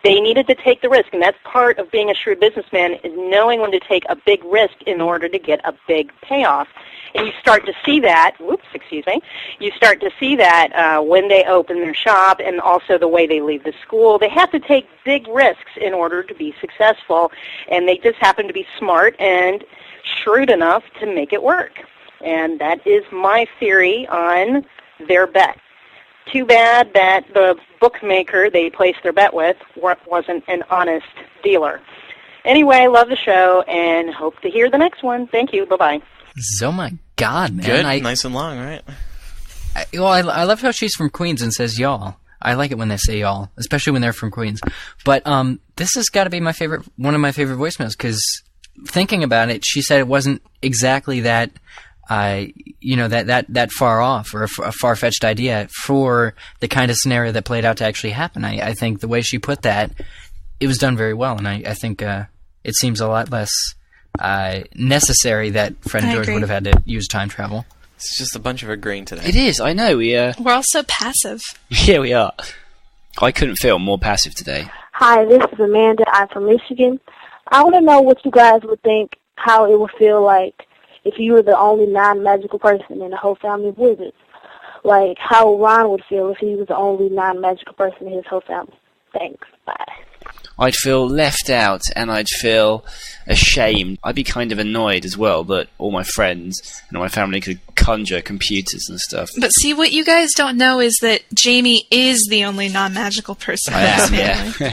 they needed to take the risk, and that's part of being a shrewd businessman, is knowing when to take a big risk in order to get a big payoff. And you start to see that, you start to see that when they open their shop and also the way they leave the school. They have to take big risks in order to be successful, and they just happen to be smart and shrewd enough to make it work. And that is my theory on their bet. Too bad that the bookmaker they placed their bet with wasn't an honest dealer. Anyway, love the show and hope to hear the next one. Thank you. Bye-bye. Oh my God, man. Good, nice and long, right? I love how she's from Queens and says y'all. I like it when they say y'all, especially when they're from Queens. But this has got to be one of my favorite voicemails, because thinking about it, she said it wasn't exactly that that far off or a far-fetched idea for the kind of scenario that played out to actually happen. I think the way she put that, it was done very well, and I think it seems a lot less necessary that Fred and George would have had to use time travel. It's just a bunch of agreeing today. It is, I know. We're all so passive. Yeah, we are. I couldn't feel more passive today. Hi, this is Amanda. I'm from Michigan. I want to know what you guys would think, how it would feel like if you were the only non-magical person in the whole family of wizards. Like, how Ron would feel if he was the only non-magical person in his whole family. Thanks. Bye. I'd feel left out, and I'd feel ashamed. I'd be kind of annoyed as well that all my friends and my family could conjure computers and stuff. But see, what you guys don't know is that Jamie is the only non-magical person in his family.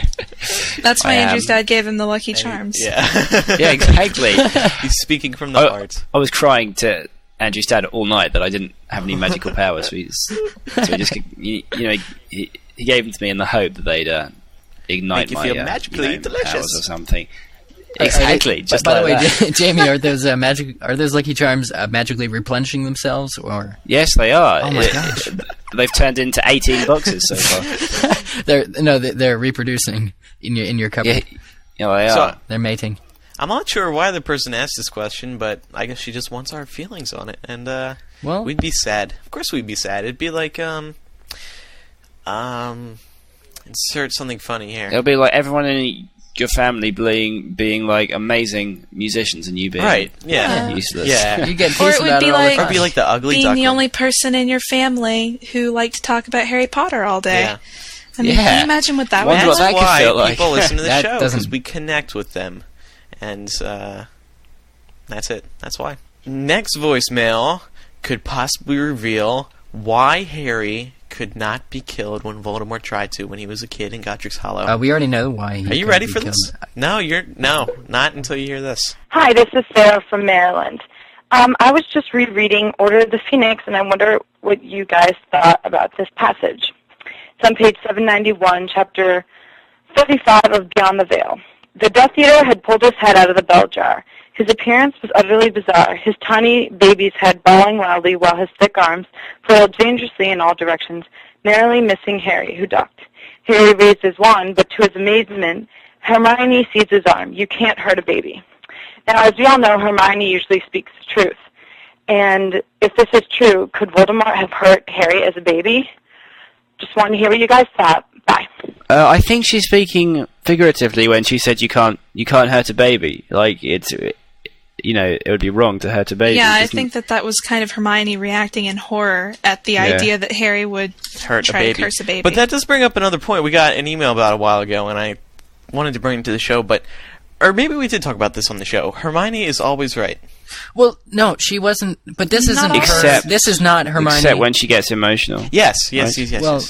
That's why Andrew's dad gave him the Lucky Charms. Yeah. Yeah, exactly. He's speaking from the heart. I was crying to Andrew's dad all night that I didn't have any magical powers. So he gave them to me in the hope that they'd ignite make you feel my magically delicious powers or something. Exactly. Just by like the way, Jamie, are those Lucky Charms magically replenishing themselves, or? Yes, they are. Oh my gosh! They've turned into 18 boxes so far. They're reproducing in your cupboard. Yeah, they are. So, they're mating. I'm not sure why the person asked this question, but I guess she just wants our feelings on it, and we'd be sad. Of course, we'd be sad. It'd be like insert something funny here. It'll be like everyone in your family being like amazing musicians, and you being useless. Yeah, you get or it would be like, or it'd be like the ugly being duckling. the only person in your family who liked to talk about Harry Potter all day. Yeah. I mean, can you imagine what that would be That's like? why feel like. people listen to the show, doesn't- because we connect with them, and that's it. That's why. Next voicemail could possibly reveal why Harry could not be killed when Voldemort tried to when he was a kid in Godric's Hollow. We already know why. Are you ready for this? No, not until you hear this. Hi, this is Sarah from Maryland. I was just rereading Order of the Phoenix, and I wonder what you guys thought about this passage. It's on page 791, chapter 35 of Beyond the Veil. The Death Eater had pulled his head out of the bell jar. His appearance was utterly bizarre, his tiny baby's head bawling loudly while his thick arms flailed dangerously in all directions, narrowly missing Harry, who ducked. Harry raised his wand, but to his amazement, Hermione seized his arm. You can't hurt a baby. Now, as we all know, Hermione usually speaks the truth. And if this is true, could Voldemort have hurt Harry as a baby? Just wanted to hear what you guys thought. Bye. I think she's speaking figuratively when she said you can't hurt a baby. Like it would be wrong to hurt a baby. Yeah, I think that was kind of Hermione reacting in horror at the idea that Harry would try to curse a baby. But that does bring up another point. We got an email about a while ago, and I wanted to bring it to the show, or maybe we did talk about this on the show. Hermione is always right. Well, no, she wasn't. But this isn't this is not Hermione. Except when she gets emotional. Yes. Well,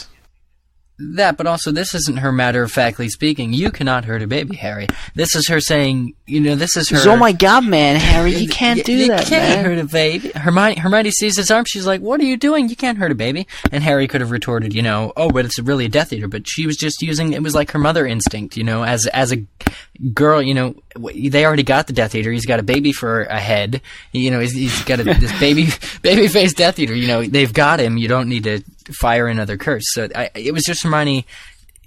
that, but also this isn't her matter-of-factly speaking. You cannot hurt a baby, Harry. This is her saying, this is her... Oh my god, man, Harry, you can't do that, You can't hurt a baby. Hermione sees his arm, she's like, what are you doing? You can't hurt a baby. And Harry could have retorted, oh, but it's really a Death Eater. But she was just using, it was like her mother instinct, as a girl, they already got the Death Eater. He's got a baby for a head. He's got this baby-faced Death Eater. They've got him. You don't need to fire another curse. So it was just Hermione,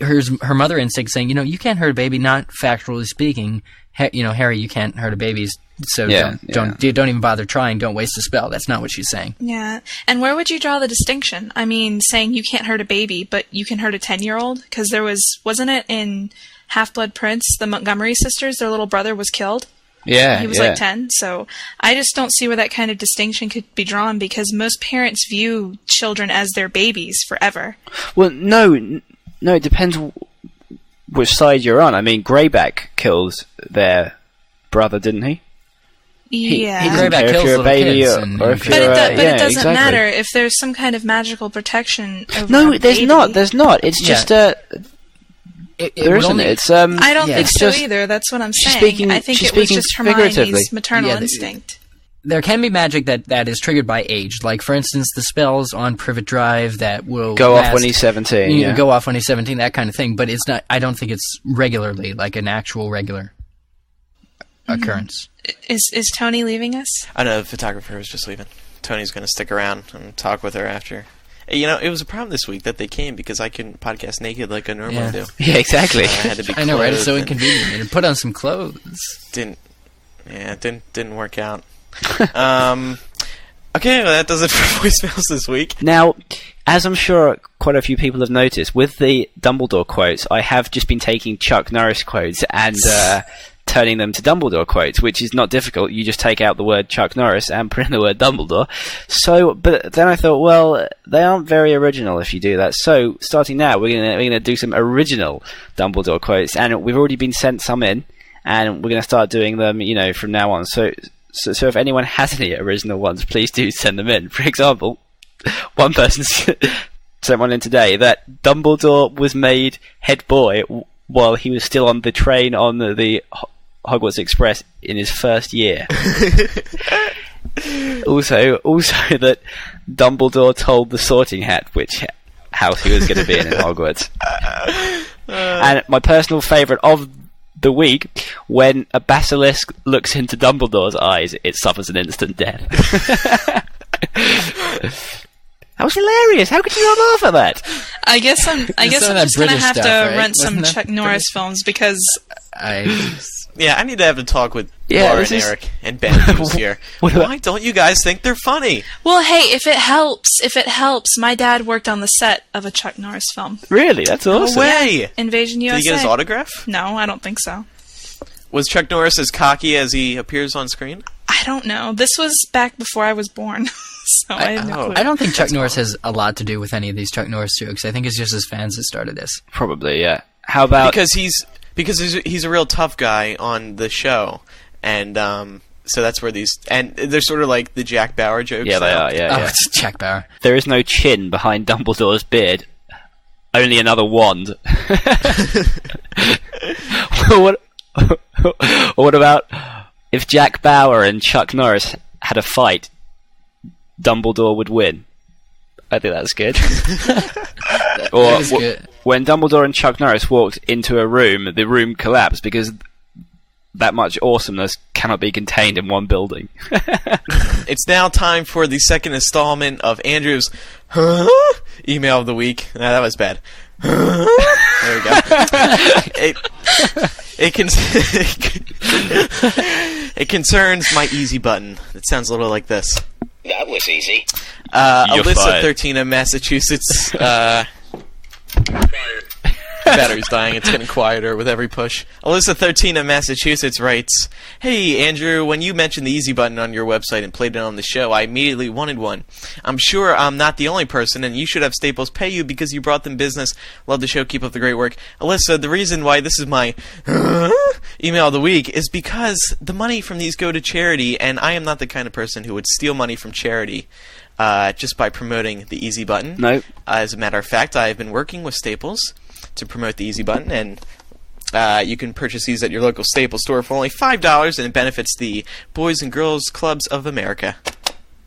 her mother instinct saying, you can't hurt a baby, not factually speaking. Harry, you can't hurt a baby, so don't even bother trying. Don't waste a spell. That's not what she's saying. Yeah, and where would you draw the distinction? I mean, saying you can't hurt a baby, but you can hurt a 10-year-old? Because wasn't it in Half-Blood Prince, the Montgomery sisters, their little brother was killed? Yeah, he was like 10, so I just don't see where that kind of distinction could be drawn, because most parents view children as their babies forever. Well, no, it depends which side you're on. I mean, Greyback killed their brother, didn't he? Yeah. He Greyback kills little kids. But it doesn't matter if there's some kind of magical protection over No, there's not. There's not. It's just there isn't. It's I don't think so either. That's what I'm saying. I think it was just Hermione's maternal instinct. There can be magic that is triggered by age. Like, for instance, the spells on Privet Drive that will go off when he's 17. Go off when he's 17, that kind of thing. But it's not. I don't think it's regularly, like an actual regular occurrence. Is Tony leaving us? I know, the photographer was just leaving. Tony's going to stick around and talk with her after. It was a problem this week that they came because I couldn't podcast naked like I normally do. Yeah, exactly. I had to be I know, right? It's so inconvenient. And put on some clothes. Didn't work out. Okay, well, that does it for voicemails this week. Now, as I'm sure quite a few people have noticed, with the Dumbledore quotes, I have just been taking Chuck Norris quotes and turning them to Dumbledore quotes, which is not difficult. You just take out the word Chuck Norris and put in the word Dumbledore. So, but then I thought, well, they aren't very original if you do that. So, starting now, we're gonna do some original Dumbledore quotes, and we've already been sent some in, and we're gonna start doing them, from now on. So if anyone has any original ones, please do send them in. For example, one person sent one in today that Dumbledore was made head boy while he was still on the train on the Hogwarts Express in his first year. also that Dumbledore told the Sorting Hat which house he was going to be in Hogwarts. And my personal favourite of the week, when a basilisk looks into Dumbledore's eyes, it suffers an instant death. That was hilarious. How could you not laugh at that? I guess I'm just gonna have to rent some Chuck Norris films because I need to have a talk with Laura and Eric and Ben who's here. Why don't you guys think they're funny? Well, hey, if it helps, my dad worked on the set of a Chuck Norris film. Really? That's awesome. No way. Invasion USA. Did he get his autograph? No, I don't think so. Was Chuck Norris as cocky as he appears on screen? I don't know. This was back before I was born. So I have no clue. I don't think Chuck Norris has a lot to do with any of these Chuck Norris jokes. I think it's just his fans that started this. Probably, yeah. How about... Because he's a real tough guy on the show, and so that's where these... And they're sort of like the Jack Bauer jokes. Yeah, they are, yeah. It's Jack Bauer. There is no chin behind Dumbledore's beard. Only another wand. What about if Jack Bauer and Chuck Norris had a fight, Dumbledore would win? I think that's good. Or good. When Dumbledore and Chuck Norris walked into a room, the room collapsed because that much awesomeness cannot be contained in one building. It's now time for the second installment of Andrew's email of the week. Nah, that was bad. There we go. It concerns my easy button. It sounds a little like this. That was easy. Alyssa, 13 of Massachusetts. battery's dying. It's getting quieter with every push. Alyssa13 of Massachusetts writes, "Hey, Andrew, when you mentioned the easy button on your website and played it on the show, I immediately wanted one. I'm sure I'm not the only person, and you should have Staples pay you because you brought them business. Love the show. Keep up the great work." Alyssa, the reason why this is my email of the week is because the money from these go to charity, and I am not the kind of person who would steal money from charity just by promoting the easy button. No. As a matter of fact, I have been working with Staples to promote the easy button, and you can purchase these at your local Staples store for only $5, and it benefits the Boys and Girls Clubs of America.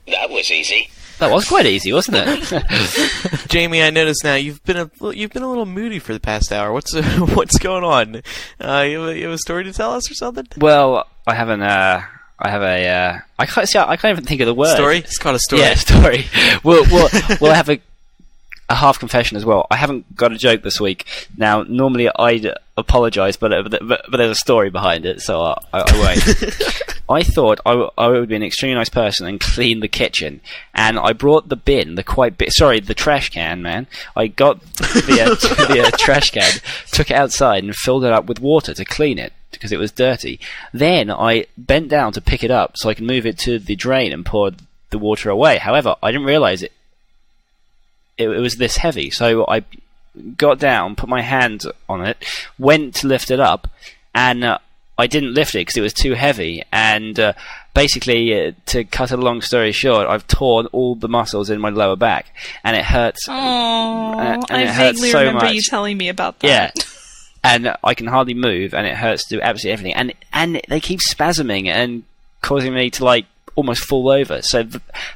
That was easy. That was quite easy, wasn't it? Jamie, I noticed now you've been a little moody for the past hour. What's going on? You have a story to tell us or something? Well, I haven't. I can't even think of the word. Story? It's called a story. Yeah, story. We'll have a half confession as well. I haven't got a joke this week. Now, normally I'd apologise, but there's a story behind it, so I won't. I thought I would be an extremely nice person and clean the kitchen, and I brought the bin, the trash can, man. I got the trash can, took it outside, and filled it up with water to clean it because it was dirty. Then I bent down to pick it up so I can move it to the drain and pour the water away. However, I didn't realise it was this heavy, so I got down, put my hand on it, went to lift it up, and I didn't lift it because it was too heavy, and basically, to cut a long story short, I've torn all the muscles in my lower back, and it hurts. Oh, and I it hurts vaguely so remember much. you telling me about that. Yeah, and I can hardly move, and it hurts to do absolutely everything, and they keep spasming and causing me to almost fall over. So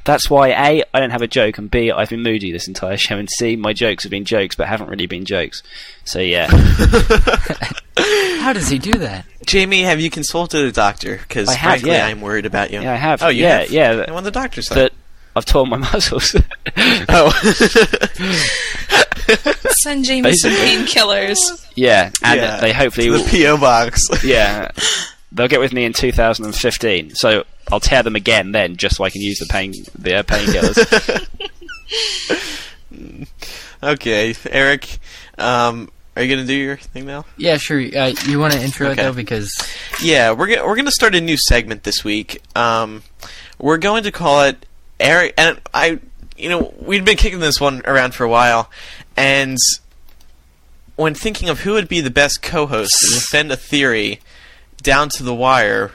that's why A, I don't have a joke, and B, I've been moody this entire show, and C, my jokes have been jokes but haven't really been jokes. So yeah. How does he do that? Jamie, have you consulted a doctor? Because frankly, yeah. I'm worried about you. Yeah, I have. Oh, you have? Yeah. And what the doctor said? That I've torn my muscles. Oh. Send Jamie some painkillers. Yeah, and they hopefully the P.O. box. Yeah, they'll get with me in 2015. So I'll tear them again then, just so I can use the painkillers. Okay, Eric. Are you gonna do your thing now? Yeah, sure. You want to intro it though, because we're gonna start a new segment this week. We're going to call it Eric, and we'd been kicking this one around for a while, and when thinking of who would be the best co-host to defend a theory down to the wire,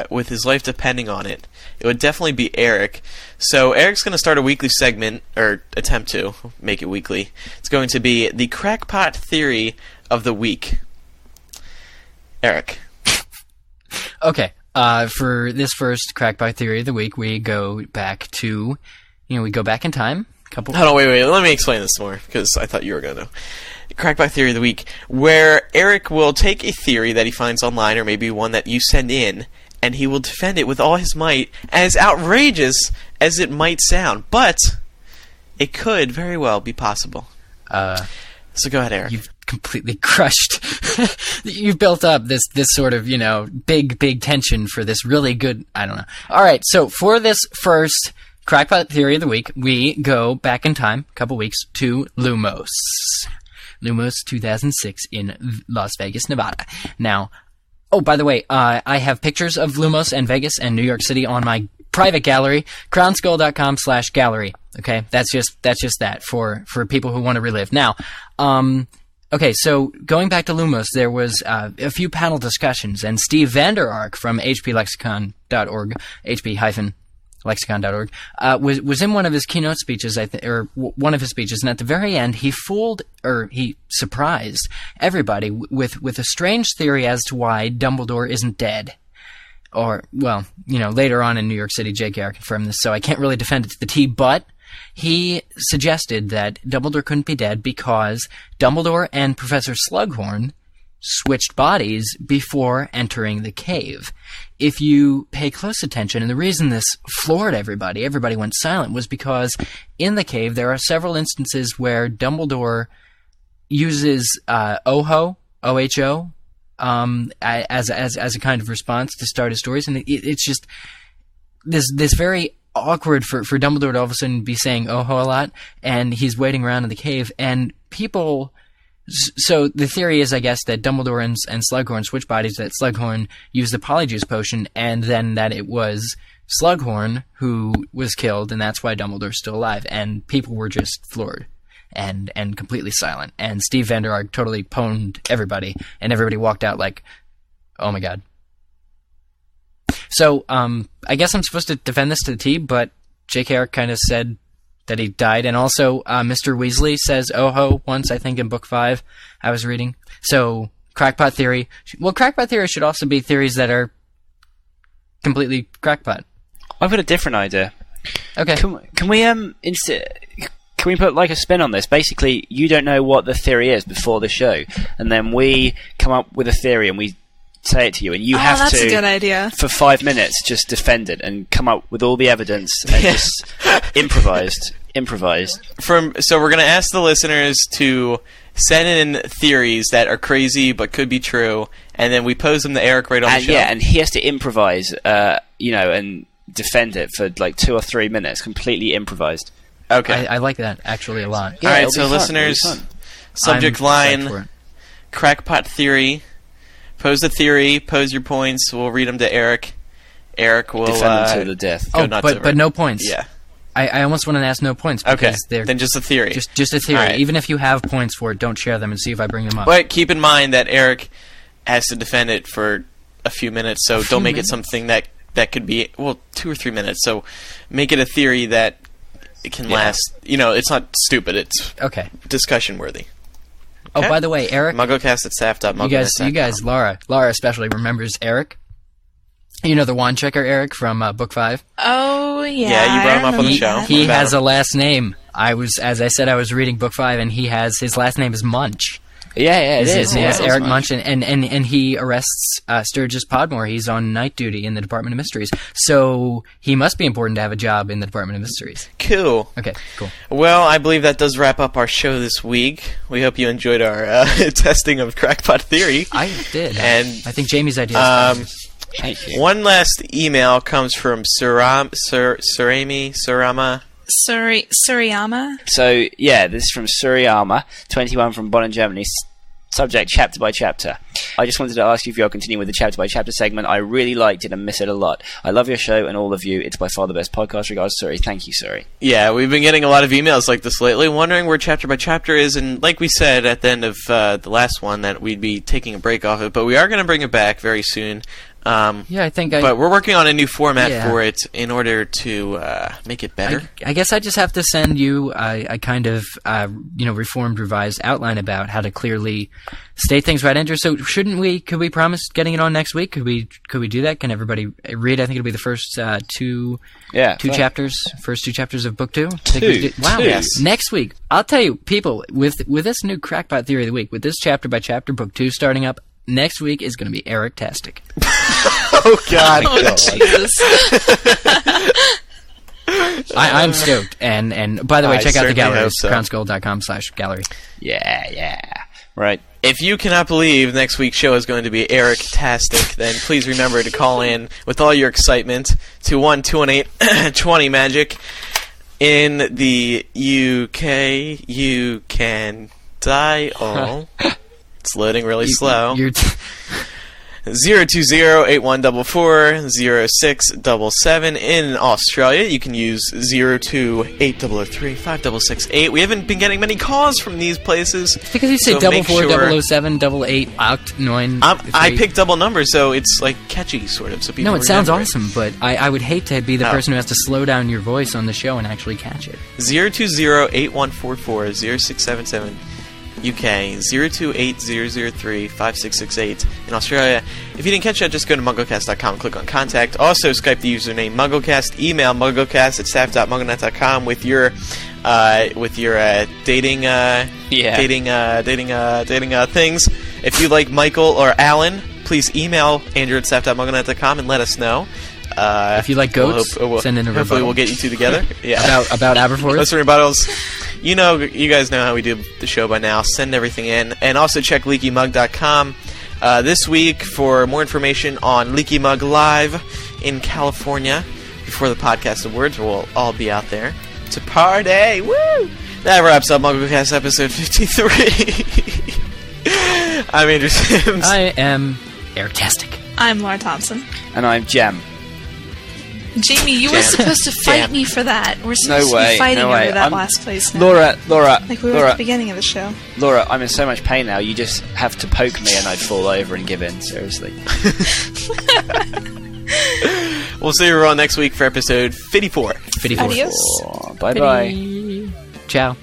with his life depending on it, it would definitely be Eric. So Eric's going to start a weekly segment, or attempt to make it weekly. It's going to be the crackpot theory of the week. Eric. Okay. For this first crackpot theory of the week, we go back to, we go back in time. Hold on, wait. Let me explain this more, because I thought you were going to know. Crackpot theory of the week, where Eric will take a theory that he finds online, or maybe one that you send in, and he will defend it with all his might, as outrageous as it might sound. But it could very well be possible. So go ahead, Eric. You've completely crushed. You've built up this sort of, big tension for this really good, I don't know. All right, so for this first crackpot theory of the week, we go back in time, a couple weeks, to Lumos. Lumos 2006 in Las Vegas, Nevada. Now, by the way, I have pictures of Lumos and Vegas and New York City on my private gallery, crownskull.com/gallery. Okay, that's just that for people who want to relive. Now, okay, so going back to Lumos, there was a few panel discussions, and Steve Vander Ark from hplexicon.org, hp-lexicon.org, was in one of his keynote speeches, one of his speeches, and at the very end, he surprised everybody with a strange theory as to why Dumbledore isn't dead. Or, well, later on in New York City, JKR confirmed this, so I can't really defend it to the T, but he suggested that Dumbledore couldn't be dead because Dumbledore and Professor Slughorn switched bodies before entering the cave. If you pay close attention, and the reason this floored everybody went silent, was because in the cave there are several instances where Dumbledore uses OHO, O-H-O, as a kind of response to start his stories, and it's just this very awkward for Dumbledore to all of a sudden be saying "oho" a lot, and he's waiting around in the cave, and people So the theory is, I guess, that Dumbledore and Slughorn switch bodies, that Slughorn used the Polyjuice potion, and then that it was Slughorn who was killed, and that's why Dumbledore's still alive. And people were just floored and completely silent. And Steve Van Der Ark totally pwned everybody, and everybody walked out like, oh my god. So, I guess I'm supposed to defend this to the T, but J.K.R. kind of said that he died, and also Mr. Weasley says "oh-ho" once, I think, in Book 5 I was reading. So, crackpot theory. Well, crackpot theory should also be theories that are completely crackpot. I've got a different idea. Okay. Can we put like a spin on this? Basically, you don't know what the theory is before the show, and then we come up with a theory and we say it to you, and you have that's to, a good idea. for 5 minutes, just defend it and come up with all the evidence and just improvised. So we're going to ask the listeners to send in theories that are crazy but could be true, and then we pose them to Eric right on the show. Yeah, and he has to improvise, and defend it for like 2 or 3 minutes, completely improvised. Okay. I like that, actually, a lot. Yeah, all right, it'll so be fun. listeners, It'll be fun. subject I'm line, psyched for it. crackpot theory. Pose the theory, pose your points, we'll read them to Eric. Eric will Defend them to the death. go nuts over but it. no points. Yeah. I almost want to ask no points because Okay, they're then just a theory. just a theory. All right. Even if you have points for it, don't share them and see if I bring them up. But keep in mind that Eric has to defend it for a few minutes, so don't make it something that could be, 2 or 3 minutes. So make it a theory that it can last. It's not stupid. It's discussion worthy. Oh, by the way, Eric, MuggleCast at staff.mugglenet.com. you guys, Laura especially remembers Eric. You know the wand checker Eric from Book 5? Oh, yeah. Yeah, you brought him up on the show. He has a last name. As I said, I was reading Book 5, and his last name is Munch. Yeah, it is. Yes, Eric Munch, and he arrests Sturgis Podmore. He's on night duty in the Department of Mysteries, so he must be important to have a job in the Department of Mysteries. Cool. Okay, cool. Well, I believe that does wrap up our show this week. We hope you enjoyed our testing of crackpot theory. I did, and I think Jamie's idea is thank you. One last email comes from Surama. Suriyama? So, yeah, this is from Suriyama, 21 from Bonn, Germany. Subject, chapter by chapter. I just wanted to ask you if you're continuing with the chapter by chapter segment. I really liked it and miss it a lot. I love your show and all of you. It's by far the best podcast. Regards, Suri. Thank you, Suri. Yeah, we've been getting a lot of emails like this lately, wondering where chapter by chapter is, and like we said at the end of the last one, that we'd be taking a break off it, but we are going to bring it back very soon. But we're working on a new format for it in order to make it better. I guess I just have to send you a kind of reformed, revised outline about how to clearly state things right. Andrew, so could we promise getting it on next week? Could we do that? Can everybody read? I think it'll be the first two chapters of Book 2. Wow. Yes. Next week, I'll tell you, people, with this new crackpot theory of the week, with this chapter by chapter Book 2 starting up, next week is going to be Eric-tastic. Oh, God. Oh, Jesus. I'm stoked. And by the way, check out the gallery. So. crownskull.com/gallery. Yeah. Right. If you cannot believe next week's show is going to be Eric-tastic, then please remember to call in with all your excitement to 1-218-20-MAGIC. In the UK, you can dial... It's loading really slow. 020-8144-0677. In Australia, you can use 02803-5668. We haven't been getting many calls from these places. It's because you say 44, 007, 88, oct 9. I picked double numbers, so it's like catchy, sort of. So people it sounds remember awesome, but I would hate to be the person who has to slow down your voice on the show and actually catch it. 020-8144-0677. UK 028-003-5668. In Australia, if you didn't catch that, just go to MuggleCast.com, click on Contact. Also, Skype the username MuggleCast. Email MuggleCast@staff.mugglenet.com with your dating things. If you like Michael or Alan, please email Andrew@staff.mugglenet.com and let us know. If you like goats, send in a rebuttal. Hopefully we'll get you two together. Yeah. About Aberforth. Listen, rebuttals. You guys know how we do the show by now. Send everything in. And also check LeakyMug.com this week for more information on Leaky Mug Live in California before the Podcast Awards. We'll all be out there to party. Woo! That wraps up MuggleCast episode 53. I'm Andrew Sims. I am Eric-tastic. I'm Laura Thompson. And I'm Jam. Jamie, you were supposed to fight me for that. We're supposed to be fighting over that last place now. Laura, like we were at the beginning of the show. Laura, I'm in so much pain now, you just have to poke me and I'd fall over and give in, seriously. We'll see you all next week for episode 54. 54. Adios. Bye-bye. Ciao.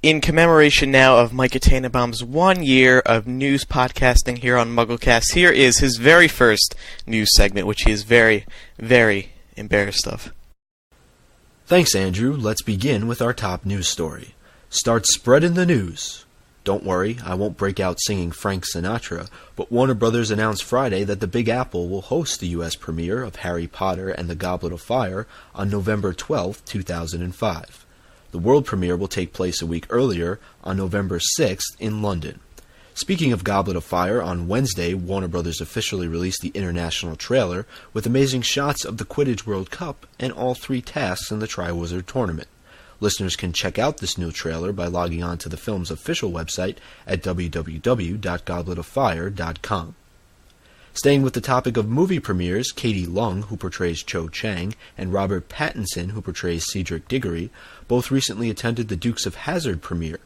In commemoration now of Micah Tannenbaum's 1 year of news podcasting here on MuggleCast, here is his very first news segment, which he is very, very embarrassed of. Thanks, Andrew. Let's begin with our top news story. Start spreading the news. Don't worry, I won't break out singing Frank Sinatra, but Warner Brothers announced Friday that the Big Apple will host the U.S. premiere of Harry Potter and the Goblet of Fire on November 12, 2005. The world premiere will take place a week earlier, on November 6th, in London. Speaking of Goblet of Fire, on Wednesday, Warner Brothers officially released the international trailer with amazing shots of the Quidditch World Cup and all 3 tasks in the Triwizard Tournament. Listeners can check out this new trailer by logging on to the film's official website at www.gobletofire.com. Staying with the topic of movie premieres, Katie Lung, who portrays Cho Chang, and Robert Pattinson, who portrays Cedric Diggory, both recently attended the Dukes of Hazzard premiere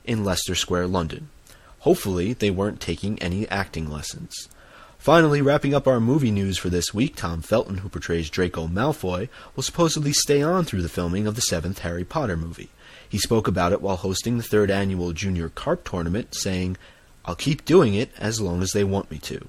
in Leicester Square, London. Hopefully, they weren't taking any acting lessons. Finally, wrapping up our movie news for this week, Tom Felton, who portrays Draco Malfoy, will supposedly stay on through the filming of the 7th Harry Potter movie. He spoke about it while hosting the 3rd annual Junior Carp Tournament, saying, "I'll keep doing it as long as they want me to."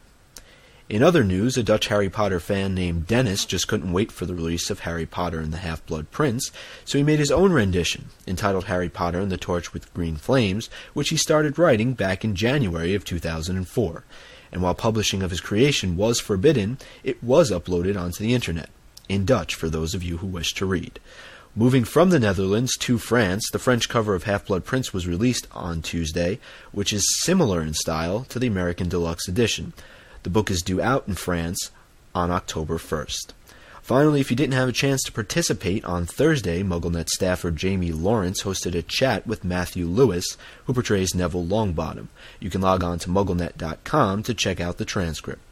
In other news, a Dutch Harry Potter fan named Dennis just couldn't wait for the release of Harry Potter and the Half-Blood Prince, so he made his own rendition, entitled Harry Potter and the Torch with Green Flames, which he started writing back in January of 2004. And while publishing of his creation was forbidden, it was uploaded onto the internet, in Dutch for those of you who wish to read. Moving from the Netherlands to France, the French cover of Half-Blood Prince was released on Tuesday, which is similar in style to the American Deluxe Edition. The book is due out in France on October 1st. Finally, if you didn't have a chance to participate, on Thursday, MuggleNet staffer Jamie Lawrence hosted a chat with Matthew Lewis, who portrays Neville Longbottom. You can log on to MuggleNet.com to check out the transcript.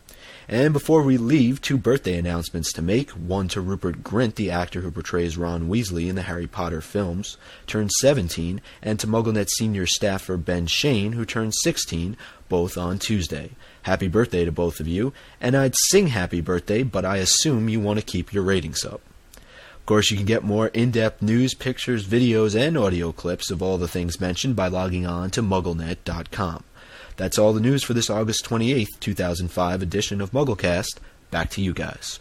And before we leave, 2 birthday announcements to make. One to Rupert Grint, the actor who portrays Ron Weasley in the Harry Potter films, turned 17, and to MuggleNet senior staffer Ben Shane, who turned 16, both on Tuesday. Happy birthday to both of you, and I'd sing happy birthday, but I assume you want to keep your ratings up. Of course, you can get more in-depth news, pictures, videos, and audio clips of all the things mentioned by logging on to MuggleNet.com. That's all the news for this August 28th, 2005 edition of MuggleCast. Back to you guys.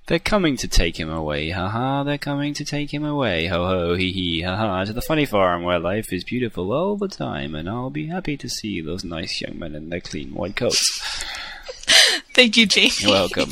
They're coming to take him away, haha, they're coming to take him away, ho ho, hee hee, haha, to the funny farm where life is beautiful all the time, and I'll be happy to see those nice young men in their clean white coats. Thank you, Jamie. You're welcome.